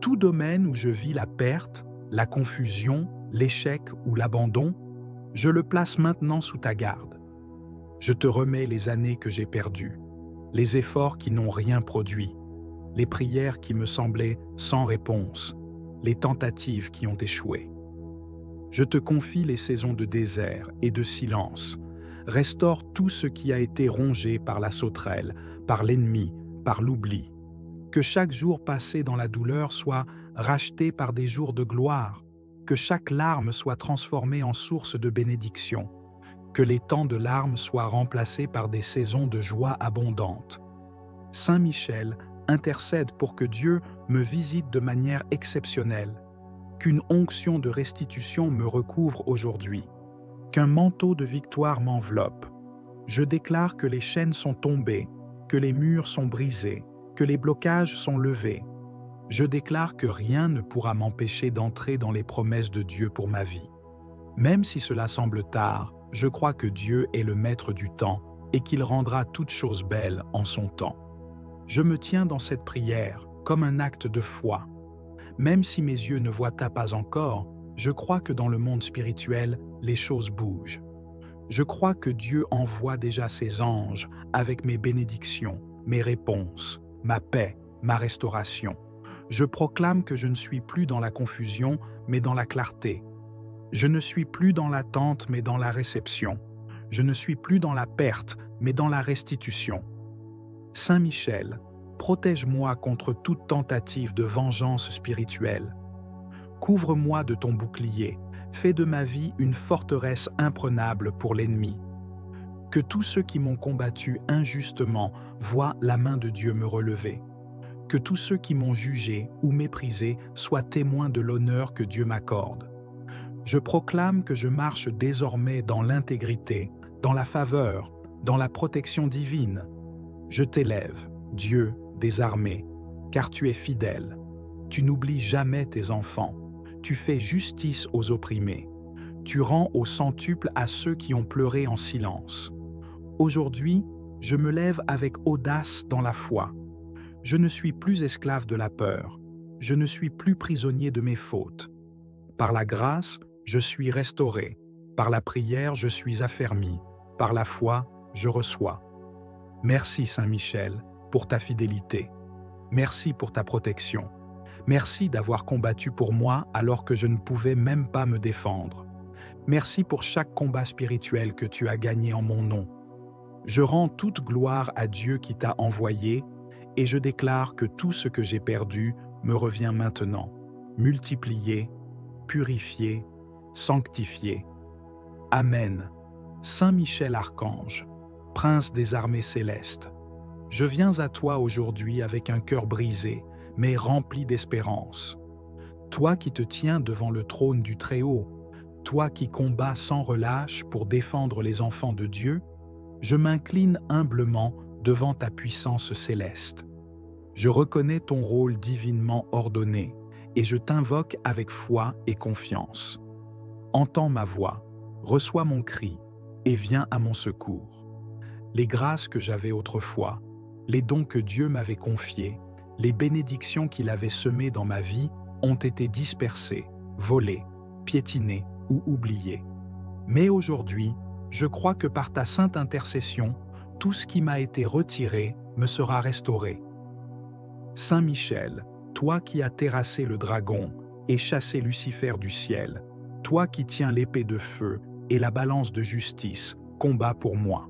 Tout domaine où je vis la perte, la confusion, l'échec ou l'abandon, je le place maintenant sous ta garde. Je te remets les années que j'ai perdues, les efforts qui n'ont rien produit, les prières qui me semblaient sans réponse, les tentatives qui ont échoué. Je te confie les saisons de désert et de silence. Restaure tout ce qui a été rongé par la sauterelle, par l'ennemi, par l'oubli. Que chaque jour passé dans la douleur soit racheté par des jours de gloire, que chaque larme soit transformée en source de bénédiction, que les temps de larmes soient remplacés par des saisons de joie abondante. Saint Michel intercède pour que Dieu me visite de manière exceptionnelle, qu'une onction de restitution me recouvre aujourd'hui, qu'un manteau de victoire m'enveloppe. Je déclare que les chaînes sont tombées, que les murs sont brisés, que les blocages sont levés. Je déclare que rien ne pourra m'empêcher d'entrer dans les promesses de Dieu pour ma vie. Même si cela semble tard, je crois que Dieu est le maître du temps et qu'il rendra toutes choses belles en son temps. Je me tiens dans cette prière comme un acte de foi. Même si mes yeux ne voient pas encore, je crois que dans le monde spirituel, les choses bougent. Je crois que Dieu envoie déjà ses anges avec mes bénédictions, mes réponses, ma paix, ma restauration. Je proclame que je ne suis plus dans la confusion, mais dans la clarté. Je ne suis plus dans l'attente, mais dans la réception. Je ne suis plus dans la perte, mais dans la restitution. Saint Michel, protège-moi contre toute tentative de vengeance spirituelle. Couvre-moi de ton bouclier, fais de ma vie une forteresse imprenable pour l'ennemi. Que tous ceux qui m'ont combattu injustement voient la main de Dieu me relever. Que tous ceux qui m'ont jugé ou méprisé soient témoins de l'honneur que Dieu m'accorde. Je proclame que je marche désormais dans l'intégrité, dans la faveur, dans la protection divine. Je t'élève, Dieu des armées, car tu es fidèle. Tu n'oublies jamais tes enfants. Tu fais justice aux opprimés. Tu rends au centuple à ceux qui ont pleuré en silence. Aujourd'hui, je me lève avec audace dans la foi. Je ne suis plus esclave de la peur. Je ne suis plus prisonnier de mes fautes. Par la grâce, je suis restauré. Par la prière, je suis affermi. Par la foi, je reçois. Merci Saint Michel pour ta fidélité. Merci pour ta protection. Merci d'avoir combattu pour moi alors que je ne pouvais même pas me défendre. Merci pour chaque combat spirituel que tu as gagné en mon nom. Je rends toute gloire à Dieu qui t'a envoyé et je déclare que tout ce que j'ai perdu me revient maintenant, multiplié, purifié, sanctifié. Amen. Saint Michel Archange, Prince des armées célestes, je viens à toi aujourd'hui avec un cœur brisé, mais rempli d'espérance. Toi qui te tiens devant le trône du Très-Haut, toi qui combats sans relâche pour défendre les enfants de Dieu, je m'incline humblement devant ta puissance céleste. Je reconnais ton rôle divinement ordonné et je t'invoque avec foi et confiance. Entends ma voix, reçois mon cri et viens à mon secours. Les grâces que j'avais autrefois, les dons que Dieu m'avait confiés, les bénédictions qu'il avait semées dans ma vie ont été dispersées, volées, piétinées ou oubliées. Mais aujourd'hui, je crois que par ta sainte intercession, tout ce qui m'a été retiré me sera restauré. Saint Michel, toi qui as terrassé le dragon et chassé Lucifer du ciel, toi qui tiens l'épée de feu et la balance de justice, combat pour moi.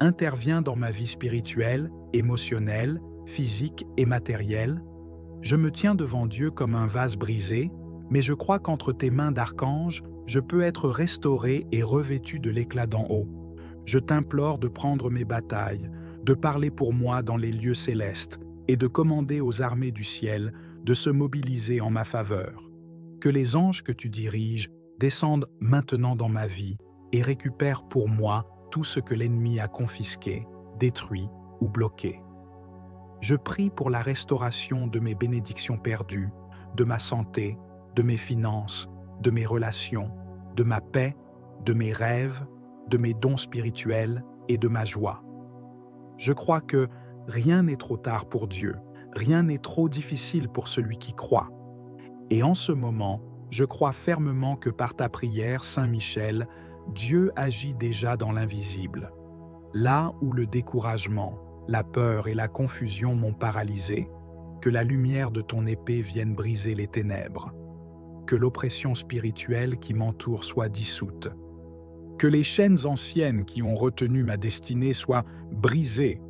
Interviens dans ma vie spirituelle, émotionnelle, physique et matérielle. Je me tiens devant Dieu comme un vase brisé, mais je crois qu'entre tes mains d'archange, je peux être restauré et revêtu de l'éclat d'en haut. Je t'implore de prendre mes batailles, de parler pour moi dans les lieux célestes et de commander aux armées du ciel de se mobiliser en ma faveur. Que les anges que tu diriges descendent maintenant dans ma vie et récupèrent pour moi tout ce que l'ennemi a confisqué, détruit ou bloqué. Je prie pour la restauration de mes bénédictions perdues, de ma santé, de mes finances, de mes relations, de ma paix, de mes rêves, de mes dons spirituels et de ma joie. Je crois que rien n'est trop tard pour Dieu, rien n'est trop difficile pour celui qui croit. Et en ce moment, je crois fermement que par ta prière, Saint Michel, Dieu agit déjà dans l'invisible. Là où le découragement, la peur et la confusion m'ont paralysé, que la lumière de ton épée vienne briser les ténèbres. Que l'oppression spirituelle qui m'entoure soit dissoute. Que les chaînes anciennes qui ont retenu ma destinée soient brisées.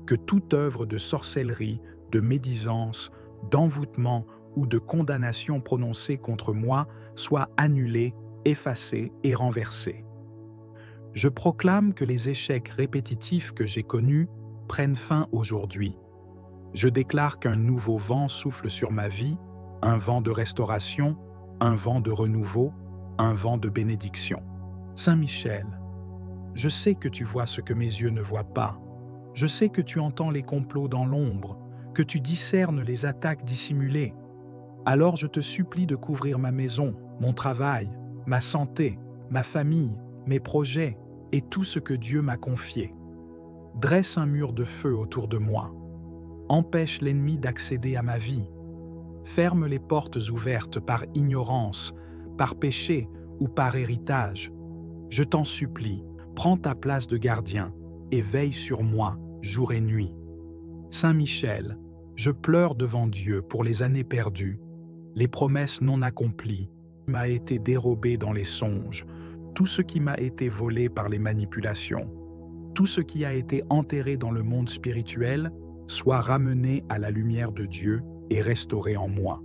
Que toute œuvre de sorcellerie, de médisance, d'envoûtement ou de condamnation prononcée contre moi soit annulée, effacée et renversée. Je proclame que les échecs répétitifs que j'ai connus prennent fin aujourd'hui. Je déclare qu'un nouveau vent souffle sur ma vie, un vent de restauration, un vent de renouveau, un vent de bénédiction. Saint Michel, je sais que tu vois ce que mes yeux ne voient pas. Je sais que tu entends les complots dans l'ombre, que tu discernes les attaques dissimulées. Alors je te supplie de couvrir ma maison, mon travail, ma santé, ma famille, mes projets et tout ce que Dieu m'a confié. Dresse un mur de feu autour de moi. Empêche l'ennemi d'accéder à ma vie. Ferme les portes ouvertes par ignorance, par péché ou par héritage. Je t'en supplie, prends ta place de gardien et veille sur moi jour et nuit. Saint Michel, je pleure devant Dieu pour les années perdues, les promesses non accomplies, m'a été dérobé dans les songes, tout ce qui m'a été volé par les manipulations, tout ce qui a été enterré dans le monde spirituel soit ramené à la lumière de Dieu et restauré en moi.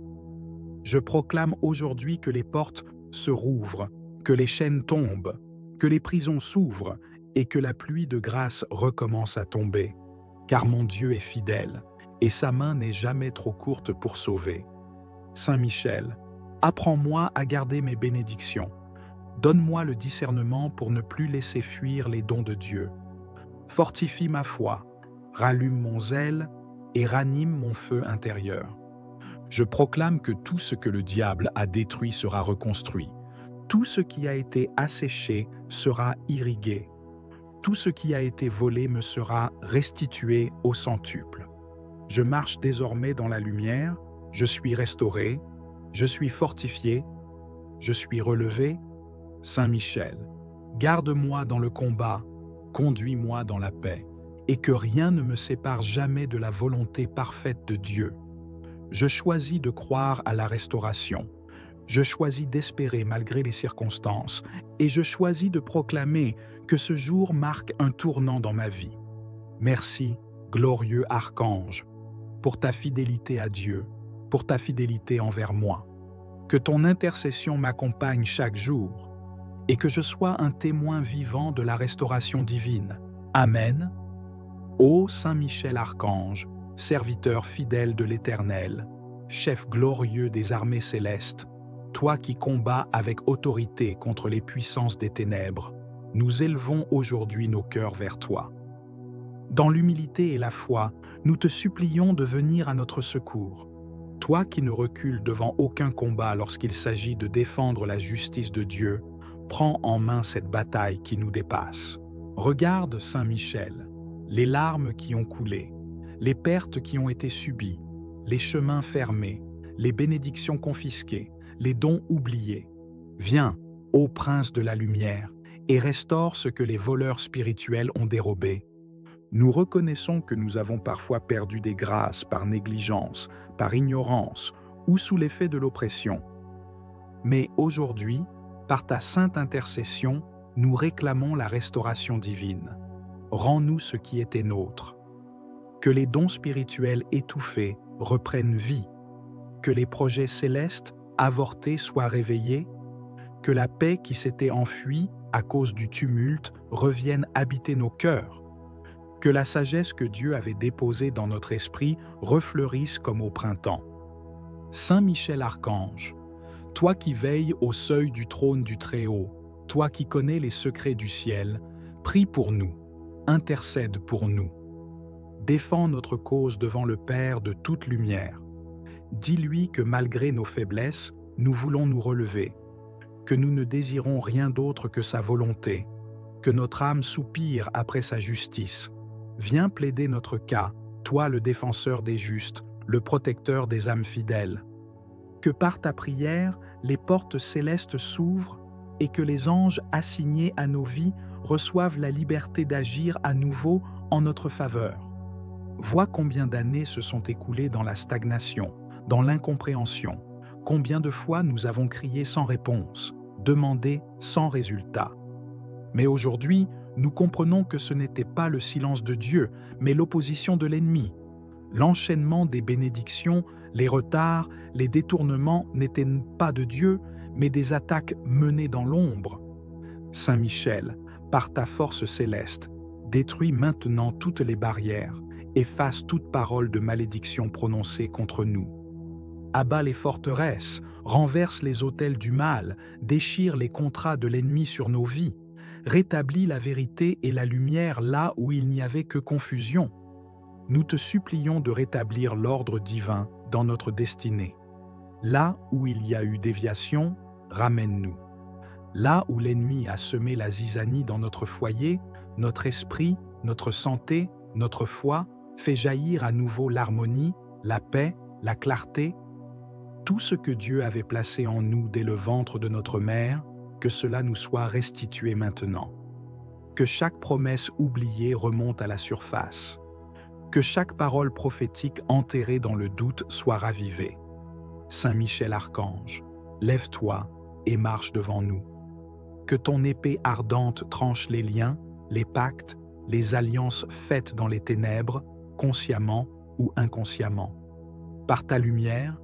Je proclame aujourd'hui que les portes se rouvrent, que les chaînes tombent, que les prisons s'ouvrent et que la pluie de grâce recommence à tomber, car mon Dieu est fidèle et sa main n'est jamais trop courte pour sauver. Saint Michel, apprends-moi à garder mes bénédictions. Donne-moi le discernement pour ne plus laisser fuir les dons de Dieu. Fortifie ma foi, rallume mon zèle et ranime mon feu intérieur. Je proclame que tout ce que le diable a détruit sera reconstruit. Tout ce qui a été asséché sera irrigué. Tout ce qui a été volé me sera restitué au centuple. Je marche désormais dans la lumière, je suis restauré, je suis fortifié, je suis relevé. Saint Michel, garde-moi dans le combat, conduis-moi dans la paix, et que rien ne me sépare jamais de la volonté parfaite de Dieu. Je choisis de croire à la restauration. Je choisis d'espérer malgré les circonstances, et je choisis de proclamer que ce jour marque un tournant dans ma vie. Merci, glorieux archange, pour ta fidélité à Dieu, pour ta fidélité envers moi. Que ton intercession m'accompagne chaque jour et que je sois un témoin vivant de la restauration divine. Amen. Ô Saint Michel Archange, serviteur fidèle de l'Éternel, chef glorieux des armées célestes, toi qui combats avec autorité contre les puissances des ténèbres, nous élevons aujourd'hui nos cœurs vers toi. Dans l'humilité et la foi, nous te supplions de venir à notre secours. Toi qui ne recules devant aucun combat lorsqu'il s'agit de défendre la justice de Dieu, prends en main cette bataille qui nous dépasse. Regarde, Saint Michel, les larmes qui ont coulé, les pertes qui ont été subies, les chemins fermés, les bénédictions confisquées, les dons oubliés. Viens, ô Prince de la lumière, et restaure ce que les voleurs spirituels ont dérobé. Nous reconnaissons que nous avons parfois perdu des grâces par négligence, par ignorance ou sous l'effet de l'oppression. Mais aujourd'hui, par ta sainte intercession, nous réclamons la restauration divine. Rends-nous ce qui était nôtre. Que les dons spirituels étouffés reprennent vie, que les projets célestes avortés soient réveillés, que la paix qui s'était enfuie à cause du tumulte revienne habiter nos cœurs, que la sagesse que Dieu avait déposée dans notre esprit refleurisse comme au printemps. Saint Michel Archange, toi qui veilles au seuil du trône du Très-Haut, toi qui connais les secrets du ciel, prie pour nous, intercède pour nous. Défends notre cause devant le Père de toute lumière. Dis-lui que malgré nos faiblesses, nous voulons nous relever, que nous ne désirons rien d'autre que sa volonté, que notre âme soupire après sa justice. Viens plaider notre cas, toi le défenseur des justes, le protecteur des âmes fidèles. Que par ta prière, les portes célestes s'ouvrent et que les anges assignés à nos vies reçoivent la liberté d'agir à nouveau en notre faveur. Vois combien d'années se sont écoulées dans la stagnation, dans l'incompréhension, combien de fois nous avons crié sans réponse, demandé sans résultat. Mais aujourd'hui, nous comprenons que ce n'était pas le silence de Dieu, mais l'opposition de l'ennemi. L'enchaînement des bénédictions, les retards, les détournements n'étaient pas de Dieu, mais des attaques menées dans l'ombre. Saint Michel, par ta force céleste, détruis maintenant toutes les barrières, efface toute parole de malédiction prononcée contre nous. Abat les forteresses, renverse les autels du mal, déchire les contrats de l'ennemi sur nos vies, rétablis la vérité et la lumière là où il n'y avait que confusion. Nous te supplions de rétablir l'ordre divin dans notre destinée. Là où il y a eu déviation, ramène-nous. Là où l'ennemi a semé la zizanie dans notre foyer, notre esprit, notre santé, notre foi, fait jaillir à nouveau l'harmonie, la paix, la clarté. Tout ce que Dieu avait placé en nous dès le ventre de notre mère, que cela nous soit restitué maintenant. Que chaque promesse oubliée remonte à la surface. Que chaque parole prophétique enterrée dans le doute soit ravivée. Saint Michel Archange, lève-toi et marche devant nous. Que ton épée ardente tranche les liens, les pactes, les alliances faites dans les ténèbres, consciemment ou inconsciemment. Par ta lumière,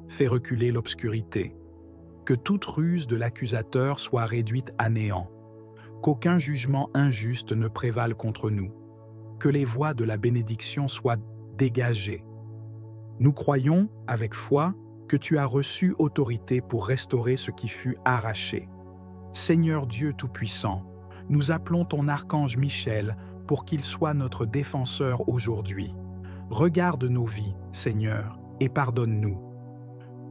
fais reculer l'obscurité. Que toute ruse de l'accusateur soit réduite à néant. Qu'aucun jugement injuste ne prévale contre nous. Que les voies de la bénédiction soient dégagées. Nous croyons, avec foi, que tu as reçu autorité pour restaurer ce qui fut arraché. Seigneur Dieu Tout-Puissant, nous appelons ton archange Michel pour qu'il soit notre défenseur aujourd'hui. Regarde nos vies, Seigneur, et pardonne-nous.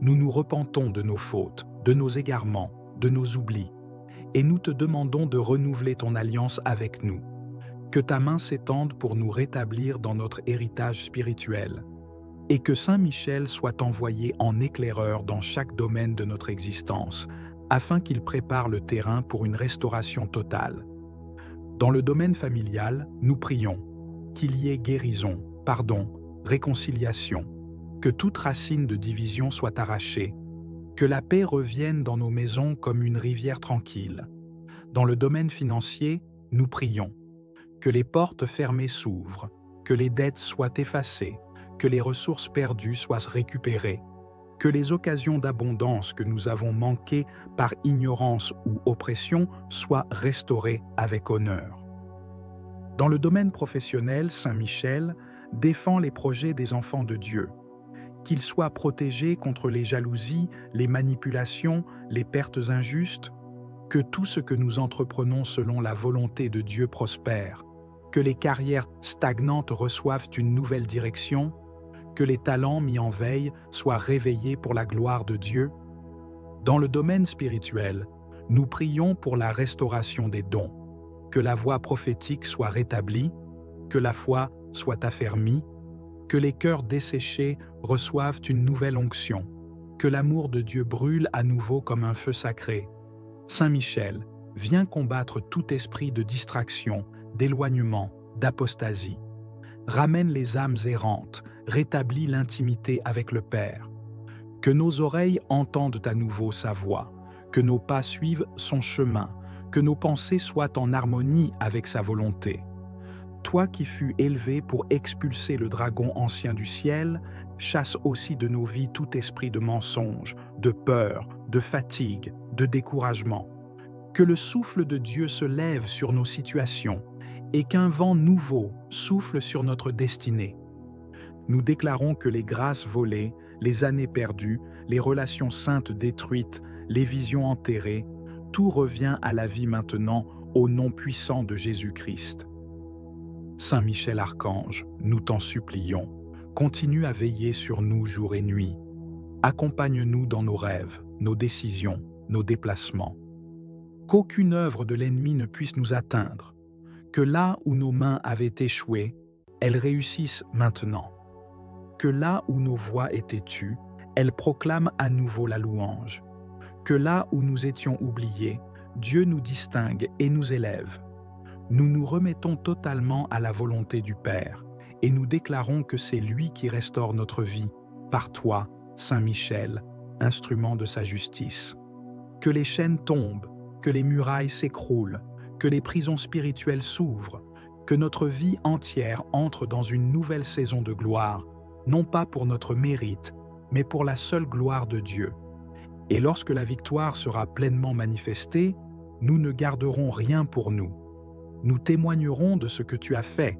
Nous nous repentons de nos fautes, de nos égarements, de nos oublis, et nous te demandons de renouveler ton alliance avec nous. Que ta main s'étende pour nous rétablir dans notre héritage spirituel, et que Saint Michel soit envoyé en éclaireur dans chaque domaine de notre existence, afin qu'il prépare le terrain pour une restauration totale. Dans le domaine familial, nous prions qu'il y ait guérison, pardon, réconciliation, que toute racine de division soit arrachée, que la paix revienne dans nos maisons comme une rivière tranquille. Dans le domaine financier, nous prions que les portes fermées s'ouvrent, que les dettes soient effacées, que les ressources perdues soient récupérées, que les occasions d'abondance que nous avons manquées par ignorance ou oppression soient restaurées avec honneur. Dans le domaine professionnel, Saint Michel défend les projets des enfants de Dieu, qu'ils soient protégés contre les jalousies, les manipulations, les pertes injustes, que tout ce que nous entreprenons selon la volonté de Dieu prospère, que les carrières stagnantes reçoivent une nouvelle direction, que les talents mis en veille soient réveillés pour la gloire de Dieu. Dans le domaine spirituel, nous prions pour la restauration des dons, que la voix prophétique soit rétablie, que la foi soit affermie, que les cœurs desséchés reçoivent une nouvelle onction, que l'amour de Dieu brûle à nouveau comme un feu sacré. Saint Michel, viens combattre tout esprit de distraction, d'éloignement, d'apostasie. Ramène les âmes errantes, rétablis l'intimité avec le Père. Que nos oreilles entendent à nouveau sa voix, que nos pas suivent son chemin, que nos pensées soient en harmonie avec sa volonté. Toi qui fus élevé pour expulser le dragon ancien du ciel, chasse aussi de nos vies tout esprit de mensonge, de peur, de fatigue, de découragement. Que le souffle de Dieu se lève sur nos situations et qu'un vent nouveau souffle sur notre destinée. Nous déclarons que les grâces volées, les années perdues, les relations saintes détruites, les visions enterrées, tout revient à la vie maintenant au nom puissant de Jésus-Christ. Saint Michel Archange, nous t'en supplions, continue à veiller sur nous jour et nuit. Accompagne-nous dans nos rêves, nos décisions, nos déplacements. Qu'aucune œuvre de l'ennemi ne puisse nous atteindre, que là où nos mains avaient échoué, elles réussissent maintenant. Que là où nos voix étaient tues, elles proclament à nouveau la louange. Que là où nous étions oubliés, Dieu nous distingue et nous élève. Nous nous remettons totalement à la volonté du Père et nous déclarons que c'est lui qui restaure notre vie, par toi, Saint Michel, instrument de sa justice. Que les chaînes tombent, que les murailles s'écroulent, que les prisons spirituelles s'ouvrent, que notre vie entière entre dans une nouvelle saison de gloire, non pas pour notre mérite, mais pour la seule gloire de Dieu. Et lorsque la victoire sera pleinement manifestée, nous ne garderons rien pour nous. Nous témoignerons de ce que tu as fait.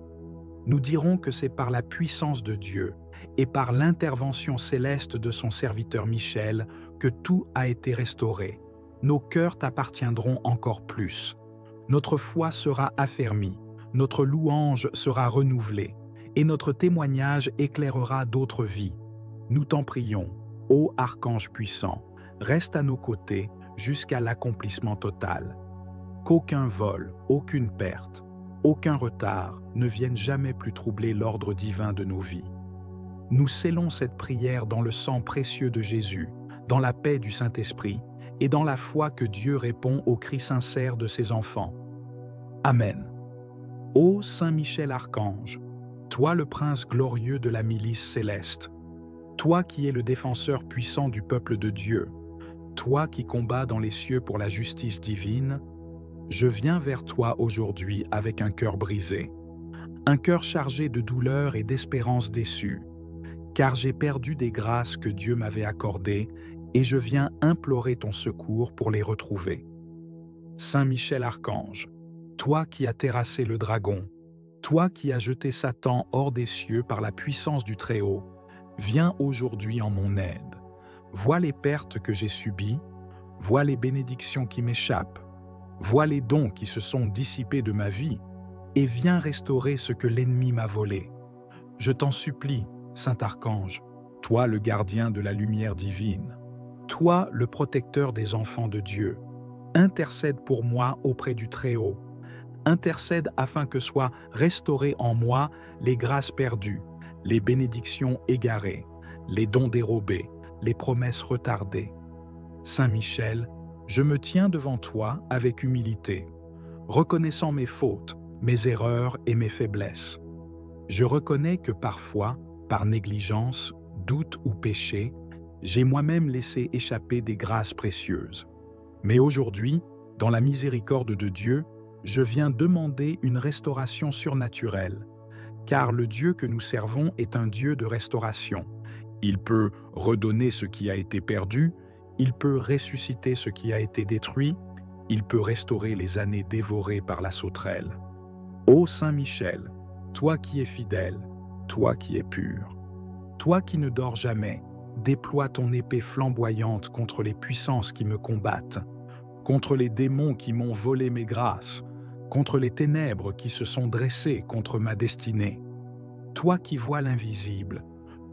Nous dirons que c'est par la puissance de Dieu et par l'intervention céleste de son serviteur Michel que tout a été restauré. Nos cœurs t'appartiendront encore plus. Notre foi sera affermie, notre louange sera renouvelée, et notre témoignage éclairera d'autres vies. Nous t'en prions, ô Archange puissant, reste à nos côtés jusqu'à l'accomplissement total. Qu'aucun vol, aucune perte, aucun retard ne vienne jamais plus troubler l'ordre divin de nos vies. Nous scellons cette prière dans le sang précieux de Jésus, dans la paix du Saint-Esprit et dans la foi que Dieu répond aux cris sincères de ses enfants. Amen. Ô Saint Michel Archange, toi le prince glorieux de la milice céleste, toi qui es le défenseur puissant du peuple de Dieu, toi qui combats dans les cieux pour la justice divine, je viens vers toi aujourd'hui avec un cœur brisé, un cœur chargé de douleur et d'espérance déçue, car j'ai perdu des grâces que Dieu m'avait accordées et je viens implorer ton secours pour les retrouver. Saint Michel Archange, toi qui as terrassé le dragon, toi qui as jeté Satan hors des cieux par la puissance du Très-Haut, viens aujourd'hui en mon aide. Vois les pertes que j'ai subies, vois les bénédictions qui m'échappent, vois les dons qui se sont dissipés de ma vie, et viens restaurer ce que l'ennemi m'a volé. Je t'en supplie, Saint Archange, toi le gardien de la lumière divine, toi le protecteur des enfants de Dieu, intercède pour moi auprès du Très-Haut, intercède afin que soient restaurées en moi les grâces perdues, les bénédictions égarées, les dons dérobés, les promesses retardées. Saint Michel, je me tiens devant toi avec humilité, reconnaissant mes fautes, mes erreurs et mes faiblesses. Je reconnais que parfois, par négligence, doute ou péché, j'ai moi-même laissé échapper des grâces précieuses. Mais aujourd'hui, dans la miséricorde de Dieu, je viens demander une restauration surnaturelle, car le Dieu que nous servons est un Dieu de restauration. Il peut redonner ce qui a été perdu, il peut ressusciter ce qui a été détruit, il peut restaurer les années dévorées par la sauterelle. Ô Saint Michel, toi qui es fidèle, toi qui es pur, toi qui ne dors jamais, déploie ton épée flamboyante contre les puissances qui me combattent, contre les démons qui m'ont volé mes grâces, contre les ténèbres qui se sont dressées contre ma destinée. Toi qui vois l'invisible,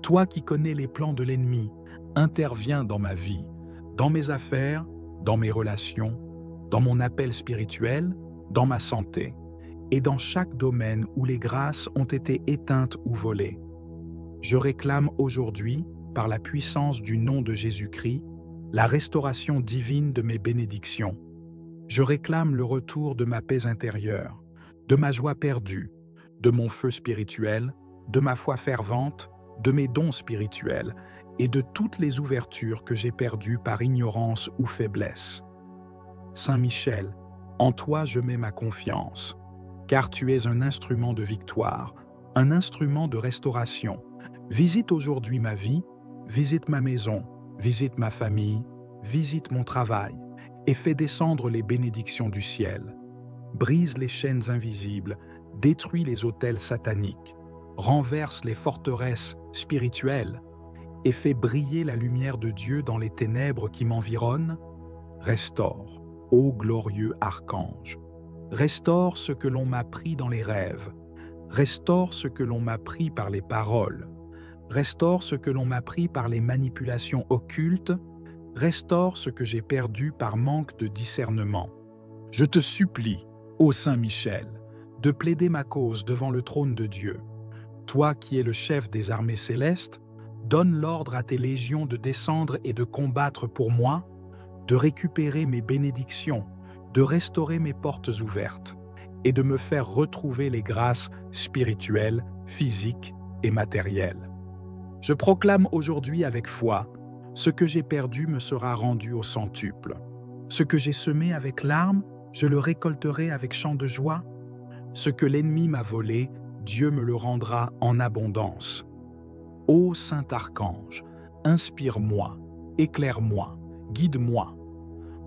toi qui connais les plans de l'ennemi, interviens dans ma vie, dans mes affaires, dans mes relations, dans mon appel spirituel, dans ma santé, et dans chaque domaine où les grâces ont été éteintes ou volées. Je réclame aujourd'hui, par la puissance du nom de Jésus-Christ, la restauration divine de mes bénédictions. Je réclame le retour de ma paix intérieure, de ma joie perdue, de mon feu spirituel, de ma foi fervente, de mes dons spirituels et de toutes les ouvertures que j'ai perdues par ignorance ou faiblesse. Saint Michel, en toi je mets ma confiance, car tu es un instrument de victoire, un instrument de restauration. Visite aujourd'hui ma vie, visite ma maison, visite ma famille, visite mon travail, et fais descendre les bénédictions du ciel. Brise les chaînes invisibles, détruis les autels sataniques, renverse les forteresses spirituelles, et fais briller la lumière de Dieu dans les ténèbres qui m'environnent. Restaure, ô glorieux archange. Restaure ce que l'on m'a pris dans les rêves. Restaure ce que l'on m'a pris par les paroles. Restaure ce que l'on m'a pris par les manipulations occultes. Restaure ce que j'ai perdu par manque de discernement. Je te supplie, ô Saint Michel, de plaider ma cause devant le trône de Dieu. Toi qui es le chef des armées célestes, donne l'ordre à tes légions de descendre et de combattre pour moi, de récupérer mes bénédictions, de restaurer mes portes ouvertes et de me faire retrouver les grâces spirituelles, physiques et matérielles. Je proclame aujourd'hui avec foi, ce que j'ai perdu me sera rendu au centuple. Ce que j'ai semé avec larmes, je le récolterai avec chant de joie. Ce que l'ennemi m'a volé, Dieu me le rendra en abondance. Ô Saint Archange, inspire-moi, éclaire-moi, guide-moi.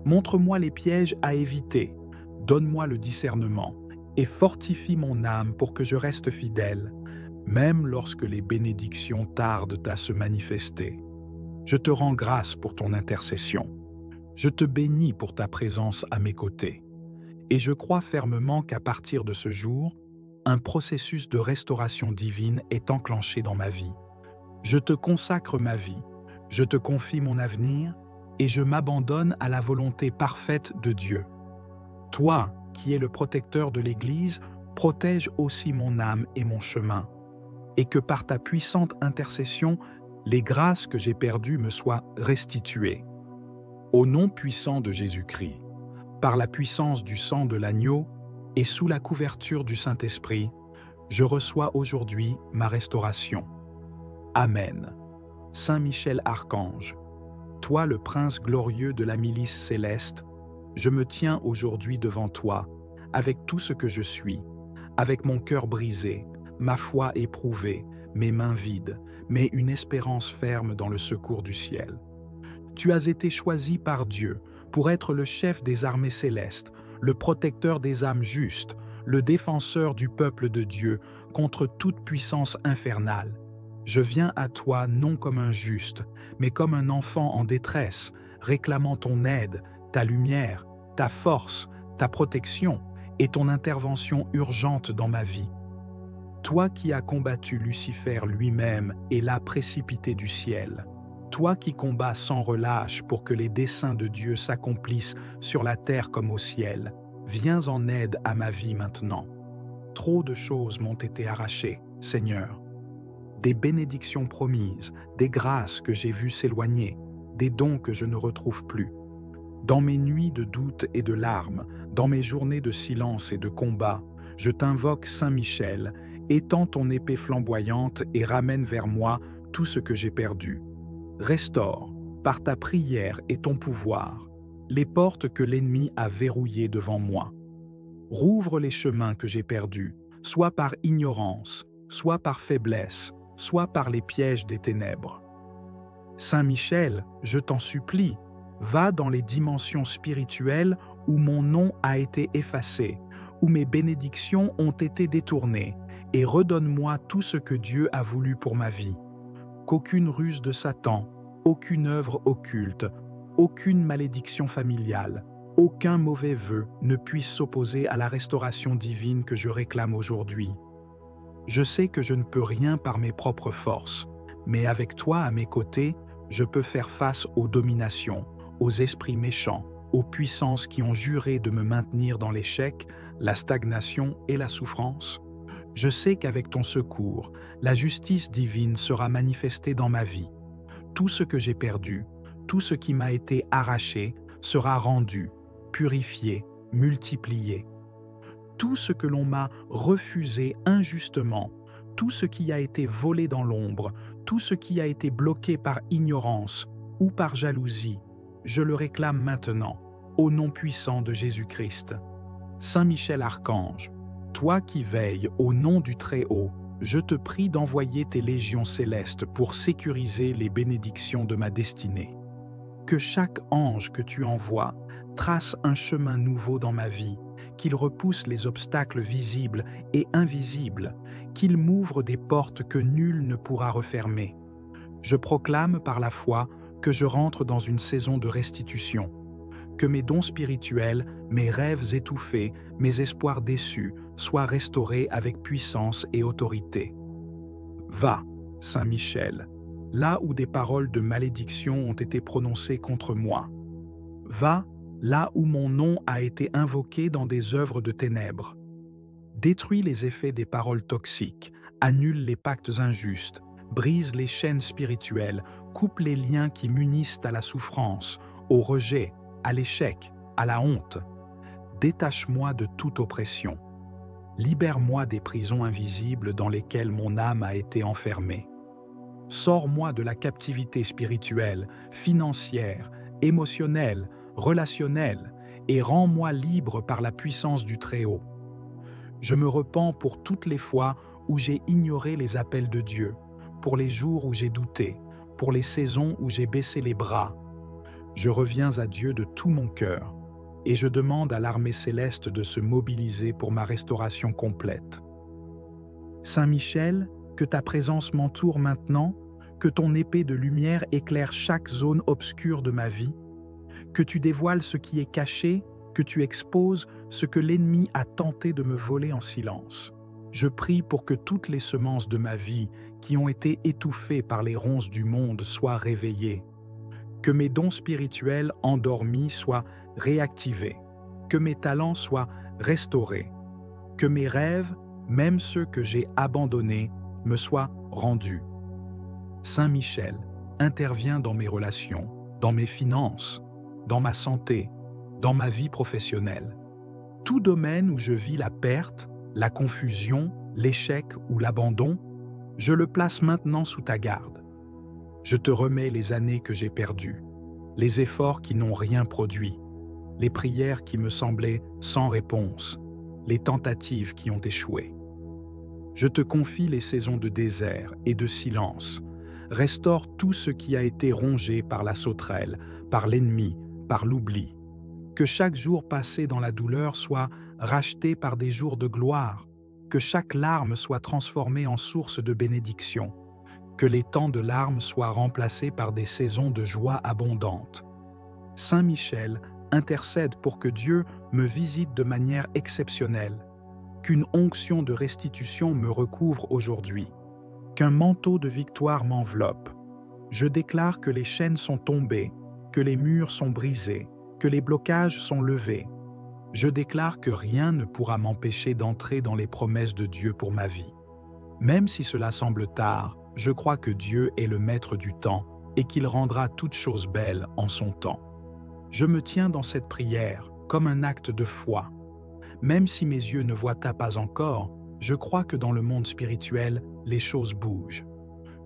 Montre-moi les pièges à éviter, donne-moi le discernement et fortifie mon âme pour que je reste fidèle, même lorsque les bénédictions tardent à se manifester. Je te rends grâce pour ton intercession. Je te bénis pour ta présence à mes côtés. Et je crois fermement qu'à partir de ce jour, un processus de restauration divine est enclenché dans ma vie. Je te consacre ma vie, je te confie mon avenir et je m'abandonne à la volonté parfaite de Dieu. Toi, qui es le protecteur de l'Église, protège aussi mon âme et mon chemin, et que par ta puissante intercession, les grâces que j'ai perdues me soient restituées. Au nom puissant de Jésus-Christ, par la puissance du sang de l'agneau et sous la couverture du Saint-Esprit, je reçois aujourd'hui ma restauration. Amen. Saint Michel Archange, toi le prince glorieux de la milice céleste, je me tiens aujourd'hui devant toi, avec tout ce que je suis, avec mon cœur brisé, ma foi éprouvée, mes mains vides, mais une espérance ferme dans le secours du ciel. Tu as été choisi par Dieu pour être le chef des armées célestes, le protecteur des âmes justes, le défenseur du peuple de Dieu contre toute puissance infernale. Je viens à toi non comme un juste, mais comme un enfant en détresse, réclamant ton aide, ta lumière, ta force, ta protection et ton intervention urgente dans ma vie. Toi qui as combattu Lucifer lui-même et l'as précipité du ciel, toi qui combats sans relâche pour que les desseins de Dieu s'accomplissent sur la terre comme au ciel, viens en aide à ma vie maintenant. Trop de choses m'ont été arrachées, Seigneur. Des bénédictions promises, des grâces que j'ai vues s'éloigner, des dons que je ne retrouve plus. Dans mes nuits de doute et de larmes, dans mes journées de silence et de combat, je t'invoque Saint Michel, étends ton épée flamboyante et ramène vers moi tout ce que j'ai perdu. Restaure, par ta prière et ton pouvoir, les portes que l'ennemi a verrouillées devant moi. Rouvre les chemins que j'ai perdus, soit par ignorance, soit par faiblesse, soit par les pièges des ténèbres. Saint Michel, je t'en supplie, va dans les dimensions spirituelles où mon nom a été effacé, où mes bénédictions ont été détournées, et redonne-moi tout ce que Dieu a voulu pour ma vie. Qu'aucune ruse de Satan, aucune œuvre occulte, aucune malédiction familiale, aucun mauvais vœu ne puisse s'opposer à la restauration divine que je réclame aujourd'hui. Je sais que je ne peux rien par mes propres forces, mais avec toi à mes côtés, je peux faire face aux dominations, aux esprits méchants, aux puissances qui ont juré de me maintenir dans l'échec, la stagnation et la souffrance. Je sais qu'avec ton secours, la justice divine sera manifestée dans ma vie. Tout ce que j'ai perdu, tout ce qui m'a été arraché, sera rendu, purifié, multiplié. Tout ce que l'on m'a refusé injustement, tout ce qui a été volé dans l'ombre, tout ce qui a été bloqué par ignorance ou par jalousie, je le réclame maintenant, au nom puissant de Jésus-Christ. Saint Michel Archange, toi qui veilles au nom du Très-Haut, je te prie d'envoyer tes légions célestes pour sécuriser les bénédictions de ma destinée. Que chaque ange que tu envoies trace un chemin nouveau dans ma vie, qu'il repousse les obstacles visibles et invisibles, qu'il m'ouvre des portes que nul ne pourra refermer. Je proclame par la foi que je rentre dans une saison de restitution, que mes dons spirituels, mes rêves étouffés, mes espoirs déçus soient restaurés avec puissance et autorité. Va, Saint Michel, là où des paroles de malédiction ont été prononcées contre moi. Va, là où mon nom a été invoqué dans des œuvres de ténèbres. Détruis les effets des paroles toxiques, annule les pactes injustes, brise les chaînes spirituelles, coupe les liens qui m'unissent à la souffrance, au rejet, à l'échec, à la honte. Détache-moi de toute oppression. Libère-moi des prisons invisibles dans lesquelles mon âme a été enfermée. Sors-moi de la captivité spirituelle, financière, émotionnelle, relationnelle, et rends-moi libre par la puissance du Très-Haut. Je me repens pour toutes les fois où j'ai ignoré les appels de Dieu, pour les jours où j'ai douté, pour les saisons où j'ai baissé les bras. Je reviens à Dieu de tout mon cœur, et je demande à l'armée céleste de se mobiliser pour ma restauration complète. Saint Michel, que ta présence m'entoure maintenant, que ton épée de lumière éclaire chaque zone obscure de ma vie, que tu dévoiles ce qui est caché, que tu exposes ce que l'ennemi a tenté de me voler en silence. Je prie pour que toutes les semences de ma vie qui ont été étouffées par les ronces du monde soient réveillées, que mes dons spirituels endormis soient réactivés, que mes talents soient restaurés, que mes rêves, même ceux que j'ai abandonnés, me soient rendus. Saint Michel, interviens dans mes relations, dans mes finances, dans ma santé, dans ma vie professionnelle. Tout domaine où je vis la perte, la confusion, l'échec ou l'abandon, je le place maintenant sous ta garde. Je te remets les années que j'ai perdues, les efforts qui n'ont rien produit, les prières qui me semblaient sans réponse, les tentatives qui ont échoué. Je te confie les saisons de désert et de silence. Restaure tout ce qui a été rongé par la sauterelle, par l'ennemi, par l'oubli. Que chaque jour passé dans la douleur soit racheté par des jours de gloire, que chaque larme soit transformée en source de bénédiction, que les temps de larmes soient remplacés par des saisons de joie abondante. Saint Michel intercède pour que Dieu me visite de manière exceptionnelle, qu'une onction de restitution me recouvre aujourd'hui, qu'un manteau de victoire m'enveloppe. Je déclare que les chaînes sont tombées, que les murs sont brisés, que les blocages sont levés. Je déclare que rien ne pourra m'empêcher d'entrer dans les promesses de Dieu pour ma vie. Même si cela semble tard, je crois que Dieu est le maître du temps et qu'il rendra toutes choses belles en son temps. Je me tiens dans cette prière comme un acte de foi. Même si mes yeux ne voient pas encore, je crois que dans le monde spirituel, les choses bougent.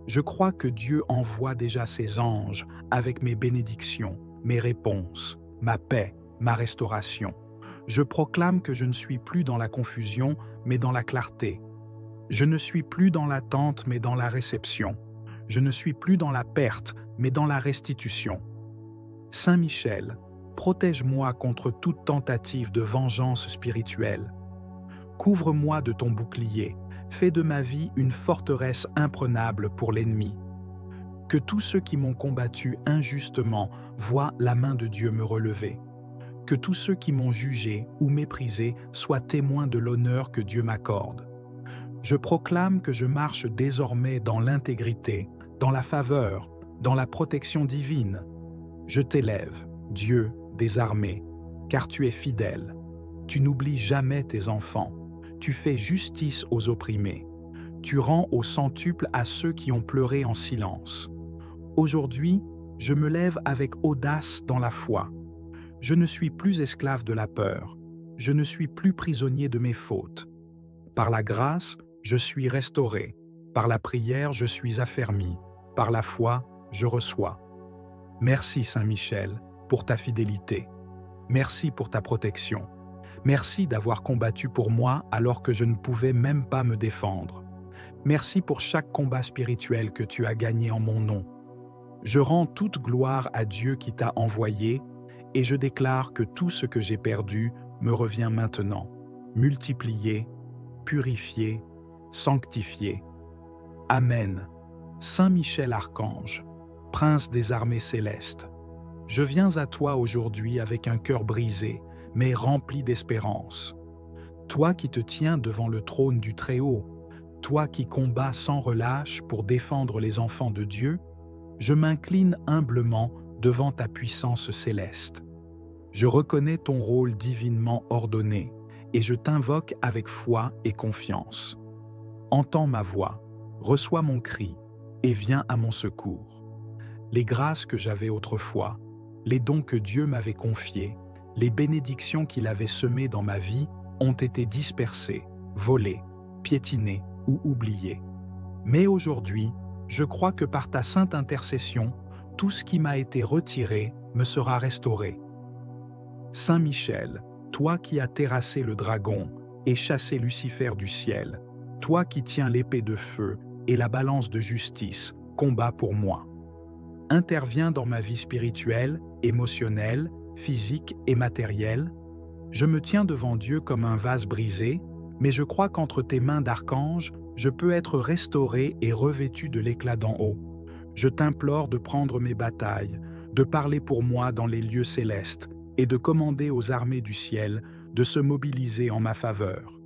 Je crois que Dieu envoie déjà ses anges avec mes bénédictions, mes réponses, ma paix, ma restauration. Je proclame que je ne suis plus dans la confusion, mais dans la clarté, Je ne suis plus dans l'attente mais dans la réception. Je ne suis plus dans la perte mais dans la restitution. Saint Michel, protège-moi contre toute tentative de vengeance spirituelle. Couvre-moi de ton bouclier, fais de ma vie une forteresse imprenable pour l'ennemi. Que tous ceux qui m'ont combattu injustement voient la main de Dieu me relever. Que tous ceux qui m'ont jugé ou méprisé soient témoins de l'honneur que Dieu m'accorde. Je proclame que je marche désormais dans l'intégrité, dans la faveur, dans la protection divine. Je t'élève, Dieu des armées, car tu es fidèle. Tu n'oublies jamais tes enfants. Tu fais justice aux opprimés. Tu rends au centuple à ceux qui ont pleuré en silence. Aujourd'hui, je me lève avec audace dans la foi. Je ne suis plus esclave de la peur. Je ne suis plus prisonnier de mes fautes. Par la grâce, je suis restauré. Par la prière, je suis affermi. Par la foi, je reçois. Merci Saint Michel pour ta fidélité. Merci pour ta protection. Merci d'avoir combattu pour moi alors que je ne pouvais même pas me défendre. Merci pour chaque combat spirituel que tu as gagné en mon nom. Je rends toute gloire à Dieu qui t'a envoyé et je déclare que tout ce que j'ai perdu me revient maintenant, multiplié, purifié, sanctifié. Amen. Saint Michel Archange, Prince des armées célestes, je viens à toi aujourd'hui avec un cœur brisé, mais rempli d'espérance. Toi qui te tiens devant le trône du Très-Haut, toi qui combats sans relâche pour défendre les enfants de Dieu, je m'incline humblement devant ta puissance céleste. Je reconnais ton rôle divinement ordonné et je t'invoque avec foi et confiance. Entends ma voix, reçois mon cri et viens à mon secours. Les grâces que j'avais autrefois, les dons que Dieu m'avait confiés, les bénédictions qu'il avait semées dans ma vie ont été dispersées, volées, piétinées ou oubliées. Mais aujourd'hui, je crois que par ta sainte intercession, tout ce qui m'a été retiré me sera restauré. Saint Michel, toi qui as terrassé le dragon et chassé Lucifer du ciel, toi qui tiens l'épée de feu et la balance de justice, combat pour moi. Interviens dans ma vie spirituelle, émotionnelle, physique et matérielle. Je me tiens devant Dieu comme un vase brisé, mais je crois qu'entre tes mains d'archange, je peux être restauré et revêtu de l'éclat d'en haut. Je t'implore de prendre mes batailles, de parler pour moi dans les lieux célestes et de commander aux armées du ciel de se mobiliser en ma faveur.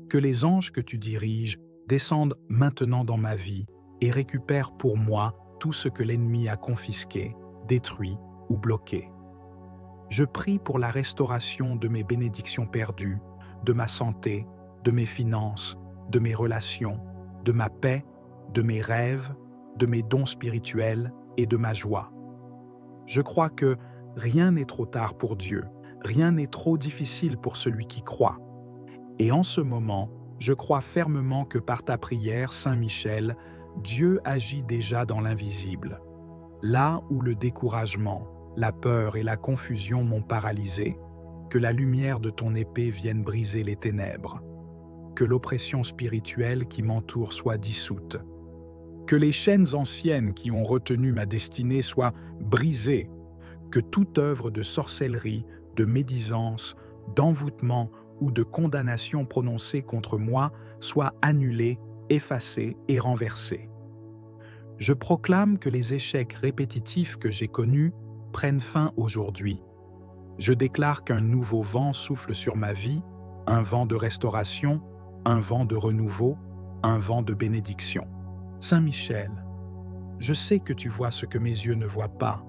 Que les anges que tu diriges descendent maintenant dans ma vie et récupèrent pour moi tout ce que l'ennemi a confisqué, détruit ou bloqué. Je prie pour la restauration de mes bénédictions perdues, de ma santé, de mes finances, de mes relations, de ma paix, de mes rêves, de mes dons spirituels et de ma joie. Je crois que rien n'est trop tard pour Dieu, rien n'est trop difficile pour celui qui croit. Et en ce moment, je crois fermement que par ta prière, Saint Michel, Dieu agit déjà dans l'invisible. Là où le découragement, la peur et la confusion m'ont paralysé, que la lumière de ton épée vienne briser les ténèbres. Que l'oppression spirituelle qui m'entoure soit dissoute. Que les chaînes anciennes qui ont retenu ma destinée soient brisées. Que toute œuvre de sorcellerie, de médisance, d'envoûtement ou de condamnation prononcée contre moi soit annulée, effacée et renversée. Je proclame que les échecs répétitifs que j'ai connus prennent fin aujourd'hui. Je déclare qu'un nouveau vent souffle sur ma vie, un vent de restauration, un vent de renouveau, un vent de bénédiction. Saint Michel, je sais que tu vois ce que mes yeux ne voient pas.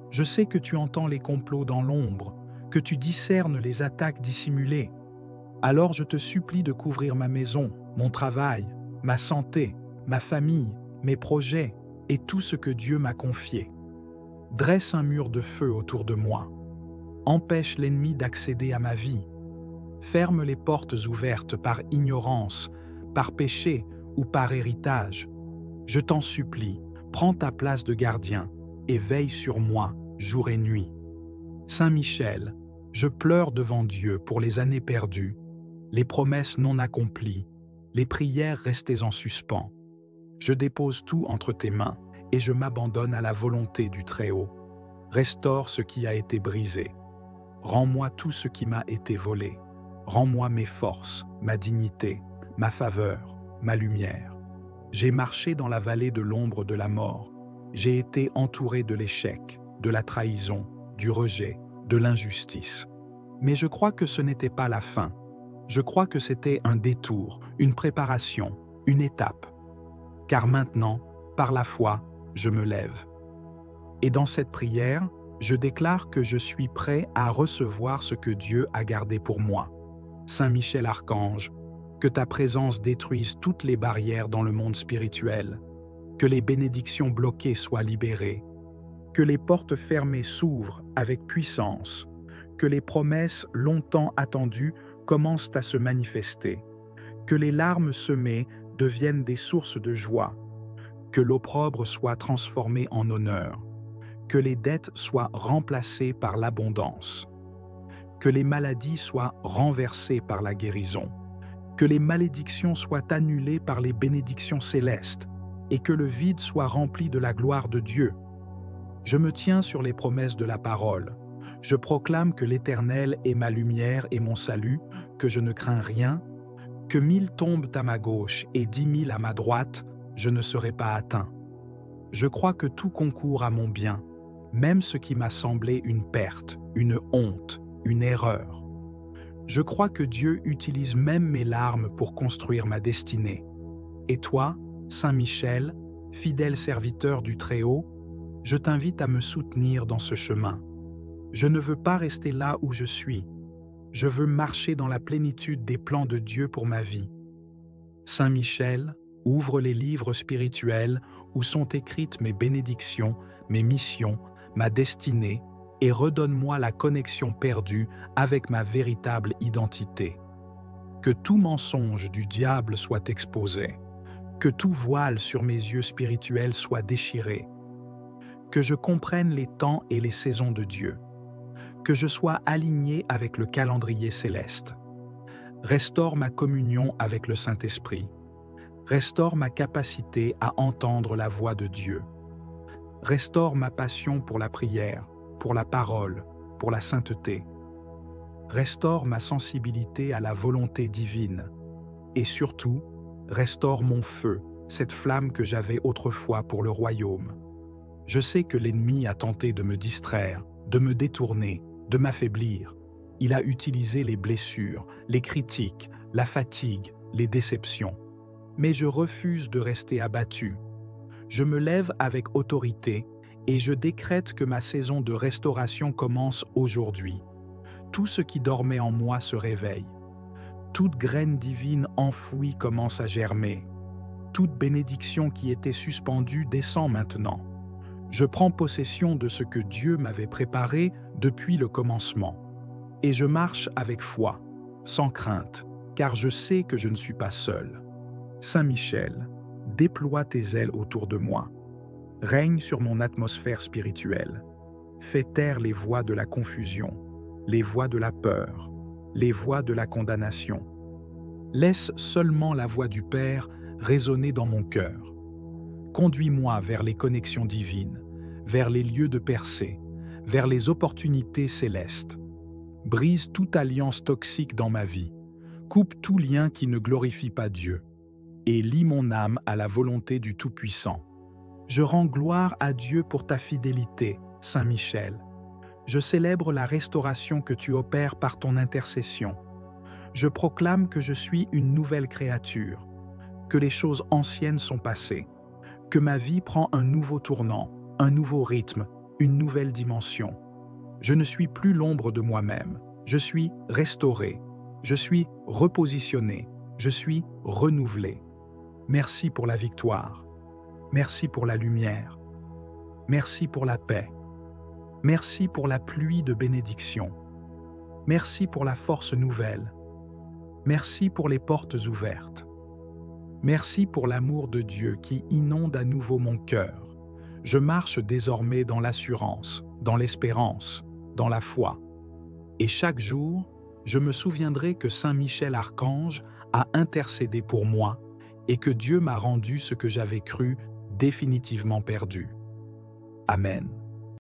Je sais que tu entends les complots dans l'ombre, que tu discernes les attaques dissimulées. Alors je te supplie de couvrir ma maison, mon travail, ma santé, ma famille, mes projets et tout ce que Dieu m'a confié. Dresse un mur de feu autour de moi. Empêche l'ennemi d'accéder à ma vie. Ferme les portes ouvertes par ignorance, par péché ou par héritage. Je t'en supplie, prends ta place de gardien et veille sur moi jour et nuit. Saint Michel, je pleure devant Dieu pour les années perdues, les promesses non accomplies, les prières restées en suspens. Je dépose tout entre tes mains et je m'abandonne à la volonté du Très-Haut. Restaure ce qui a été brisé. Rends-moi tout ce qui m'a été volé. Rends-moi mes forces, ma dignité, ma faveur, ma lumière. J'ai marché dans la vallée de l'ombre de la mort. J'ai été entouré de l'échec, de la trahison, du rejet, de l'injustice. Mais je crois que ce n'était pas la fin. Je crois que c'était un détour, une préparation, une étape. Car maintenant, par la foi, je me lève. Et dans cette prière, je déclare que je suis prêt à recevoir ce que Dieu a gardé pour moi. Saint Michel Archange, que ta présence détruise toutes les barrières dans le monde spirituel, que les bénédictions bloquées soient libérées, que les portes fermées s'ouvrent avec puissance, que les promesses longtemps attendues commencent à se manifester, que les larmes semées deviennent des sources de joie, que l'opprobre soit transformé en honneur, que les dettes soient remplacées par l'abondance, que les maladies soient renversées par la guérison, que les malédictions soient annulées par les bénédictions célestes et que le vide soit rempli de la gloire de Dieu. Je me tiens sur les promesses de la parole. Je proclame que l'Éternel est ma lumière et mon salut, que je ne crains rien, que 1000 tombent à ma gauche et 10 000 à ma droite, je ne serai pas atteint. Je crois que tout concourt à mon bien, même ce qui m'a semblé une perte, une honte, une erreur. Je crois que Dieu utilise même mes larmes pour construire ma destinée. Et toi, Saint Michel, fidèle serviteur du Très-Haut, je t'invite à me soutenir dans ce chemin. Je ne veux pas rester là où je suis. Je veux marcher dans la plénitude des plans de Dieu pour ma vie. Saint Michel, ouvre les livres spirituels où sont écrites mes bénédictions, mes missions, ma destinée, et redonne-moi la connexion perdue avec ma véritable identité. Que tout mensonge du diable soit exposé, que tout voile sur mes yeux spirituels soit déchiré, que je comprenne les temps et les saisons de Dieu, que je sois aligné avec le calendrier céleste. Restaure ma communion avec le Saint-Esprit. Restaure ma capacité à entendre la voix de Dieu. Restaure ma passion pour la prière, pour la parole, pour la sainteté. Restaure ma sensibilité à la volonté divine. Et surtout, restaure mon feu, cette flamme que j'avais autrefois pour le royaume. Je sais que l'ennemi a tenté de me distraire, de me détourner, de m'affaiblir. Il a utilisé les blessures, les critiques, la fatigue, les déceptions. Mais je refuse de rester abattu. Je me lève avec autorité et je décrète que ma saison de restauration commence aujourd'hui. Tout ce qui dormait en moi se réveille. Toute graine divine enfouie commence à germer. Toute bénédiction qui était suspendue descend maintenant. Je prends possession de ce que Dieu m'avait préparé depuis le commencement. Et je marche avec foi, sans crainte, car je sais que je ne suis pas seul. Saint Michel, déploie tes ailes autour de moi. Règne sur mon atmosphère spirituelle. Fais taire les voix de la confusion, les voix de la peur, les voix de la condamnation. Laisse seulement la voix du Père résonner dans mon cœur. Conduis-moi vers les connexions divines, vers les lieux de percée, vers les opportunités célestes. Brise toute alliance toxique dans ma vie. Coupe tout lien qui ne glorifie pas Dieu. Et lie mon âme à la volonté du Tout-Puissant. Je rends gloire à Dieu pour ta fidélité, Saint Michel. Je célèbre la restauration que tu opères par ton intercession. Je proclame que je suis une nouvelle créature, que les choses anciennes sont passées, que ma vie prend un nouveau tournant, un nouveau rythme, une nouvelle dimension. Je ne suis plus l'ombre de moi-même, je suis restauré, je suis repositionné, je suis renouvelé. Merci pour la victoire. Merci pour la lumière. Merci pour la paix. Merci pour la pluie de bénédiction. Merci pour la force nouvelle. Merci pour les portes ouvertes. Merci pour l'amour de Dieu qui inonde à nouveau mon cœur. Je marche désormais dans l'assurance, dans l'espérance, dans la foi. Et chaque jour, je me souviendrai que Saint Michel Archange a intercédé pour moi et que Dieu m'a rendu ce que j'avais cru définitivement perdu. Amen.